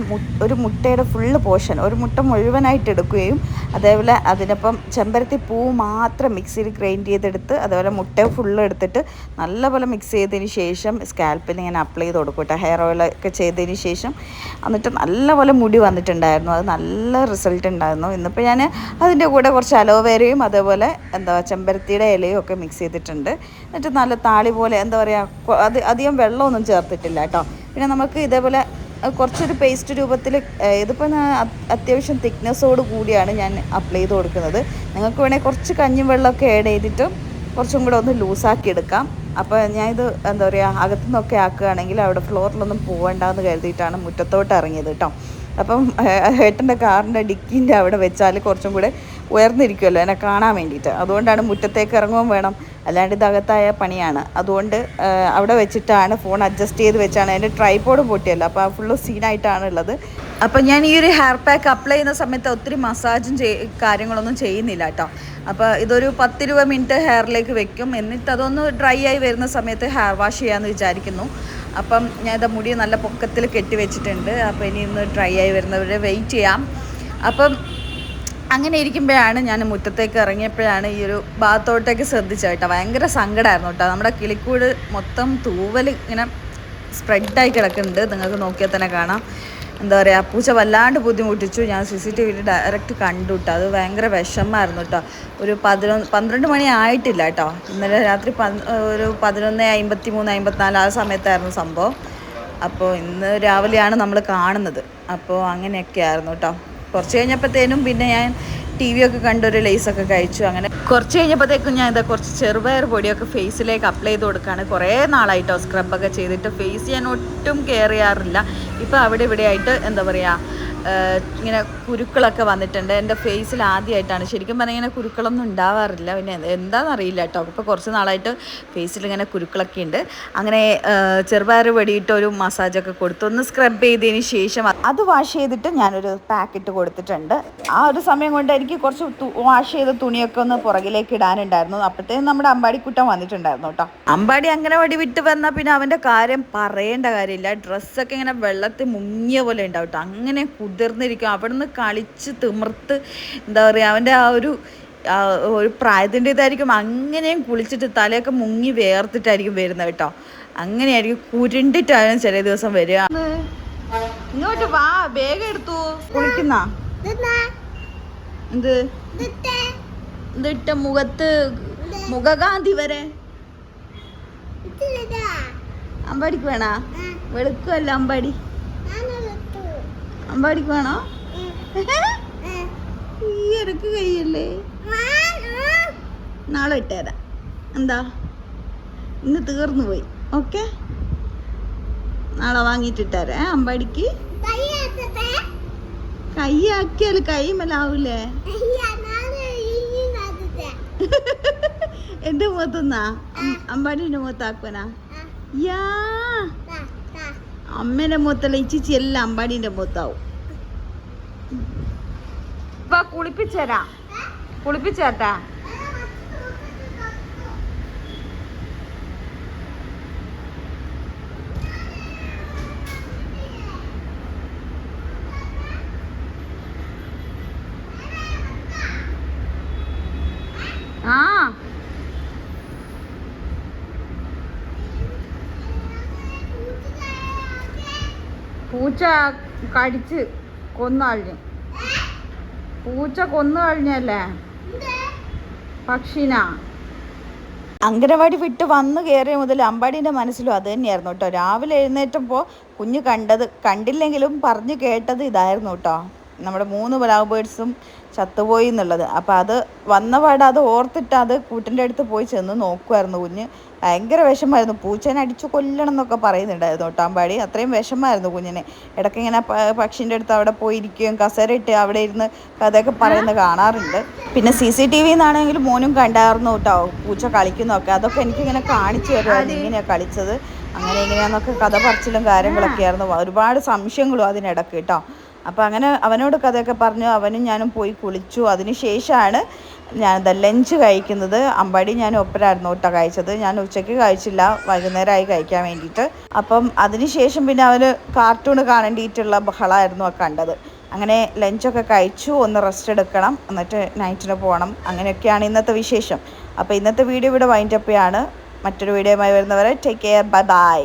ഒരു മുട്ടയുടെ ഫുള്ള് പോർഷൻ, ഒരു മുട്ട മുഴുവനായിട്ട് എടുക്കുകയും അതേപോലെ അതിനൊപ്പം ചെമ്പരത്തി പൂ മാത്രം മിക്സിയിൽ ഗ്രൈൻഡ് ചെയ്തെടുത്ത് അതേപോലെ മുട്ട ഫുള്ള് എടുത്തിട്ട് നല്ലപോലെ മിക്സ് ചെയ്തതിന് ശേഷം സ്കാൽപ്പിൽ ഇങ്ങനെ അപ്ലൈ ചെയ്ത് കൊടുക്കും കേട്ടോ. ഹെയർ ഓയിലൊക്കെ ചെയ്തതിന് ശേഷം എന്നിട്ട് നല്ലപോലെ മുടി വന്നിട്ടുണ്ടായിരുന്നു. അത് നല്ല റിസൾട്ട് ഉണ്ടായിരുന്നു. ഇന്നിപ്പോൾ ഞാൻ അതിൻ്റെ കൂടെ കുറച്ച് അലോവേരയും അതേപോലെ ചെമ്പരത്തിയുടെ ഇലയും ഒക്കെ മിക്സ് ചെയ്തിട്ടുണ്ട്. എന്നിട്ട് നല്ല താളി പോലെ എന്താ പറയുക, അധികം വെള്ളമൊന്നും ചേർത്തിട്ടില്ല കേട്ടോ. പിന്നെ നമുക്ക് ഇതേപോലെ കുറച്ചൊരു പേസ്റ്റ് രൂപത്തിൽ, ഇതിപ്പോൾ അത്യാവശ്യം തിക്നെസ്സോട് കൂടിയാണ് ഞാൻ അപ്ലൈ ചെയ്ത് കൊടുക്കുന്നത്. നിങ്ങൾക്ക് വേണമെങ്കിൽ കുറച്ച് കഞ്ഞി വെള്ളമൊക്കെ ആഡ് ചെയ്തിട്ട് കുറച്ചും കൂടെ ഒന്ന് ലൂസാക്കി എടുക്കാം. അപ്പോൾ ഞാനിത് എന്താ പറയുക, അകത്തുനിന്നൊക്കെ ആക്കുകയാണെങ്കിൽ അവിടെ ഫ്ലോറിലൊന്നും പോകണ്ടെന്ന് കരുതിയിട്ടാണ് മുറ്റത്തോട്ട് ഇറങ്ങിയത് കേട്ടോ. അപ്പം ഏട്ടൻ്റെ കാറിൻ്റെ ഡിക്കിൻ്റെ അവിടെ വെച്ചാൽ കുറച്ചും കൂടെ ഉയർന്നിരിക്കുമല്ലോ എന്നെ കാണാൻ വേണ്ടിയിട്ട്. അതുകൊണ്ടാണ് മുറ്റത്തേക്ക് ഇറങ്ങുകയും വേണം, അല്ലാണ്ട് ഇതകത്തായ പണിയാണ്. അതുകൊണ്ട് അവിടെ വെച്ചിട്ടാണ് ഫോൺ അഡ്ജസ്റ്റ് ചെയ്ത് വെച്ചാണ്. എൻ്റെ ട്രൈപോഡ് പൊട്ടിയല്ലോ, അപ്പോൾ ആ ഫുള്ള് സീനായിട്ടാണ് ഉള്ളത്. അപ്പം ഞാൻ ഈ ഒരു ഹെയർ പാക്ക് അപ്ലൈ ചെയ്യുന്ന സമയത്ത് ഒത്തിരി മസാജും കാര്യങ്ങളൊന്നും ചെയ്യുന്നില്ല കേട്ടോ. അപ്പോൾ ഇതൊരു 10-20 മിനിറ്റ് ഹെയറിലേക്ക് വെക്കും. എന്നിട്ട് അതൊന്ന് ഡ്രൈ ആയി വരുന്ന സമയത്ത് ഹെയർ വാഷ് ചെയ്യാമെന്ന് വിചാരിക്കുന്നു. അപ്പം ഞാൻ ഇത് മുടി നല്ല പൊക്കത്തിൽ കെട്ടി വെച്ചിട്ടുണ്ട്. അപ്പോൾ ഇനി ഒന്ന് ഡ്രൈ ആയി വരുന്നവരെ വെയിറ്റ് ചെയ്യാം. അപ്പം അങ്ങനെ ഇരിക്കുമ്പോഴാണ് ഞാൻ മുറ്റത്തേക്ക് ഇറങ്ങിയപ്പോഴാണ് ഈ ഒരു ഭാഗത്തോട്ടേക്ക് ശ്രദ്ധിച്ചത് കേട്ടോ. ഭയങ്കര സങ്കടമായിരുന്നു കേട്ടോ. നമ്മുടെ കിളിക്കൂട് മൊത്തം തൂവൽ ഇങ്ങനെ സ്പ്രെഡായി കിടക്കുന്നുണ്ട്. നിങ്ങൾക്ക് നോക്കിയാൽ തന്നെ കാണാം. എന്താ പറയുക, പൂച്ച വല്ലാണ്ട് ബുദ്ധിമുട്ടിച്ചു. ഞാൻ CCTV ഡയറക്റ്റ് കണ്ടു കേട്ടോ. അത് ഭയങ്കര വിഷമമായിരുന്നു കേട്ടോ. ഒരു 12 മണി ആയിട്ടില്ല കേട്ടോ. ഇന്നലെ രാത്രി ഒരു 11:53-54 ആ സമയത്തായിരുന്നു സംഭവം. അപ്പോൾ ഇന്ന് രാവിലെയാണ് നമ്മൾ കാണുന്നത്. അപ്പോൾ അങ്ങനെയൊക്കെ ആയിരുന്നു കേട്ടോ. കുറച്ച് കഴിഞ്ഞപ്പോഴത്തേനും പിന്നെ ഞാൻ TV ഒക്കെ കണ്ടൊരു ലേസൊക്കെ കഴിച്ചു. അങ്ങനെ കുറച്ച് കഴിഞ്ഞപ്പോഴത്തേക്കും ഞാൻ കുറച്ച് ചെറുപയർ പൊടിയൊക്കെ ഫേസിലേക്ക് അപ്ലൈ ചെയ്ത് കൊടുക്കുകയാണ്. കുറേ നാളായിട്ടോ സ്ക്രബൊക്കെ ചെയ്തിട്ട് ഫേസ് ഞാൻ ഒട്ടും കെയർ ചെയ്യാറില്ല. ഇപ്പോൾ അവിടെ ഇവിടെ ആയിട്ട് എന്താ പറയുക, ഇങ്ങനെ കുരുക്കളൊക്കെ വന്നിട്ടുണ്ട്. എൻ്റെ ഫേസിൽ ആദ്യമായിട്ടാണ് ശരിക്കും പറഞ്ഞാൽ ഇങ്ങനെ കുരുക്കളൊന്നും ഉണ്ടാവാറില്ല. പിന്നെ എന്താണെന്നറിയില്ല കേട്ടോ. ഇപ്പോൾ കുറച്ച് നാളായിട്ട് ഫേസിൽ ഇങ്ങനെ കുരുക്കളൊക്കെ ഉണ്ട്. അങ്ങനെ ചെറുപയർ വെടിയിട്ട് ഒരു മസാജൊക്കെ കൊടുത്തു. ഒന്ന് സ്ക്രബ് ചെയ്തതിന് ശേഷം അത് വാഷ് ചെയ്തിട്ട് ഞാനൊരു പാക്കറ്റ് കൊടുത്തിട്ടുണ്ട്. ആ ഒരു സമയം കൊണ്ട് എനിക്ക് കുറച്ച് വാഷ് ചെയ്ത തുണിയൊക്കെ ഒന്ന് പുറകിലേക്ക് ഇടാനുണ്ടായിരുന്നു. അപ്പോഴത്തേക്കും നമ്മുടെ അമ്പാടിക്കുട്ടൻ വന്നിട്ടുണ്ടായിരുന്നു കേട്ടോ. അമ്പാടി അങ്ങനെ വടി വിട്ട് വന്നാൽ പിന്നെ അവൻ്റെ കാര്യം പറയേണ്ട കാര്യമില്ല. ഡ്രസ്സൊക്കെ ഇങ്ങനെ വെള്ളത്തിൽ മുങ്ങിയ പോലെ ഉണ്ടാവും കേട്ടോ. അങ്ങനെ കുതിർന്നിരിക്കും. അവിടെ നിന്ന് കളിച്ച് തിമിർത്ത് എന്താ പറയുക, അവൻ്റെ ആ ഒരു പ്രായത്തിൻ്റെ ഇതായിരിക്കും. അങ്ങനെയും കുളിച്ചിട്ട് തലയൊക്കെ മുങ്ങി വേർത്തിട്ടായിരിക്കും വരുന്നത് കേട്ടോ. അങ്ങനെയായിരിക്കും, കുരുണ്ടിട്ടാണ് ചില ദിവസം വരിക. ഇങ്ങോട്ട് വാ, വേഗം എടുത്തു. കുളിക്കുന്ന എന്ത് ഇതിട്ട മുഖത്ത് മുഖകാന്തി വരെ അമ്പാടിക്ക് വേണോ? വെളുക്കുമല്ല അമ്പാടി. അമ്പാടിക്ക് വേണോ? ഈ ഇടക്ക് കഴിയല്ലേ, നാളെ ഇട്ടുതരാം. എന്താ ഇന്ന് തീർന്നു പോയി. ഓക്കെ, നാളെ വാങ്ങിയിട്ടിട്ടേ അമ്പാടിക്ക്. കൈ ആക്കിയാൽ കൈമലാവൂലേ? എന്റെ മുഖത്തുനിന്നാ അമ്പാടിന്റെ മുഖത്താക്കുവനാ? യാ, അമ്മേന്റെ മുഖത്തല്ല, ഇച്ചിച്ചി എല്ലാം അമ്പാടിന്റെ മുഖത്താവും. കുളിപ്പിച്ചേരാ, കുളിപ്പിച്ചേട്ടാ. ആ പൂച്ച കടിച്ച് കൊന്നു കഴിഞ്ഞു. പൂച്ച കൊന്നു കഴിഞ്ഞല്ലേ പക്ഷിനാ. അങ്കനവാടി വിട്ട് വന്ന് കയറിയ മുതൽ അമ്പാടീൻ്റെ മനസ്സിലും അത് തന്നെയായിരുന്നു കേട്ടോ. രാവിലെ എഴുന്നേറ്റപ്പോൾ കുഞ്ഞ് കണ്ടില്ലെങ്കിലും പറഞ്ഞു കേട്ടത് ഇതായിരുന്നു കേട്ടോ. നമ്മുടെ 3 ലവ് ബേർഡ്സും ചത്തുപോയി എന്നുള്ളത്. അപ്പോൾ അത് വന്നപാട് അത് ഓർത്തിട്ട് അത് കൂട്ടിൻ്റെ അടുത്ത് പോയി ചെന്ന് നോക്കുമായിരുന്നു കുഞ്ഞ്. ഭയങ്കര വിഷമമായിരുന്നു. പൂച്ചേനെ അടിച്ചു കൊല്ലണം എന്നൊക്കെ പറയുന്നുണ്ടായിരുന്നു കേട്ടോ അമ്പാടി. അത്രയും വിഷമമായിരുന്നു കുഞ്ഞിനെ. ഇടയ്ക്ക് ഇങ്ങനെ പക്ഷീൻ്റെ അടുത്ത് അവിടെ പോയിരിക്കുകയും കസേര ഇട്ട് അവിടെ ഇരുന്ന് കഥയൊക്കെ പറയുന്നത് കാണാറുണ്ട്. പിന്നെ CCTV നിന്നാണെങ്കിലും മോനും കണ്ടായിരുന്നു കേട്ടോ പൂച്ച കളിക്കുന്നതൊക്കെ. അതൊക്കെ എനിക്കിങ്ങനെ കാണിച്ചു തരുമായിരുന്നു, ഇങ്ങനെയാണ് കളിച്ചത് അങ്ങനെ ഇങ്ങനെയാന്നൊക്കെ കഥ പറച്ചിലും കാര്യങ്ങളൊക്കെ ആയിരുന്നു. ഒരുപാട് സംശയങ്ങളും അതിനിടയ്ക്ക് കേട്ടോ. അപ്പോൾ അങ്ങനെ അവനോട് കഥയൊക്കെ പറഞ്ഞു. അവനും ഞാനും പോയി കുളിച്ചു. അതിന് ശേഷമാണ് ഞാൻ ലഞ്ച് കഴിക്കുന്നത്. അമ്പാടി ഞാൻ ഒപ്പരായിരുന്നു കേട്ടോ കഴിച്ചത്. ഞാൻ ഉച്ചയ്ക്ക് കഴിച്ചില്ല, വൈകുന്നേരമായി കഴിക്കാൻ വേണ്ടിയിട്ട്. അപ്പം അതിന് ശേഷം പിന്നെ അവന് കാർട്ടൂൺ കാണേണ്ടിയിട്ടുള്ള ബഹളമായിരുന്നു കണ്ടത്. അങ്ങനെ ലഞ്ചൊക്കെ കഴിച്ചു. ഒന്ന് റെസ്റ്റ് എടുക്കണം, എന്നിട്ട് നൈറ്റിന് പോകണം. അങ്ങനെയൊക്കെയാണ് ഇന്നത്തെ വിശേഷം. അപ്പോൾ ഇന്നത്തെ വീഡിയോ ഇവിടെ വൈൻഡപ്പ് ചെയ്യാണ്. മറ്റൊരു വീഡിയോയുമായി വരുന്നവരെ ടേക്ക് കെയർ, ബൈ ബൈ.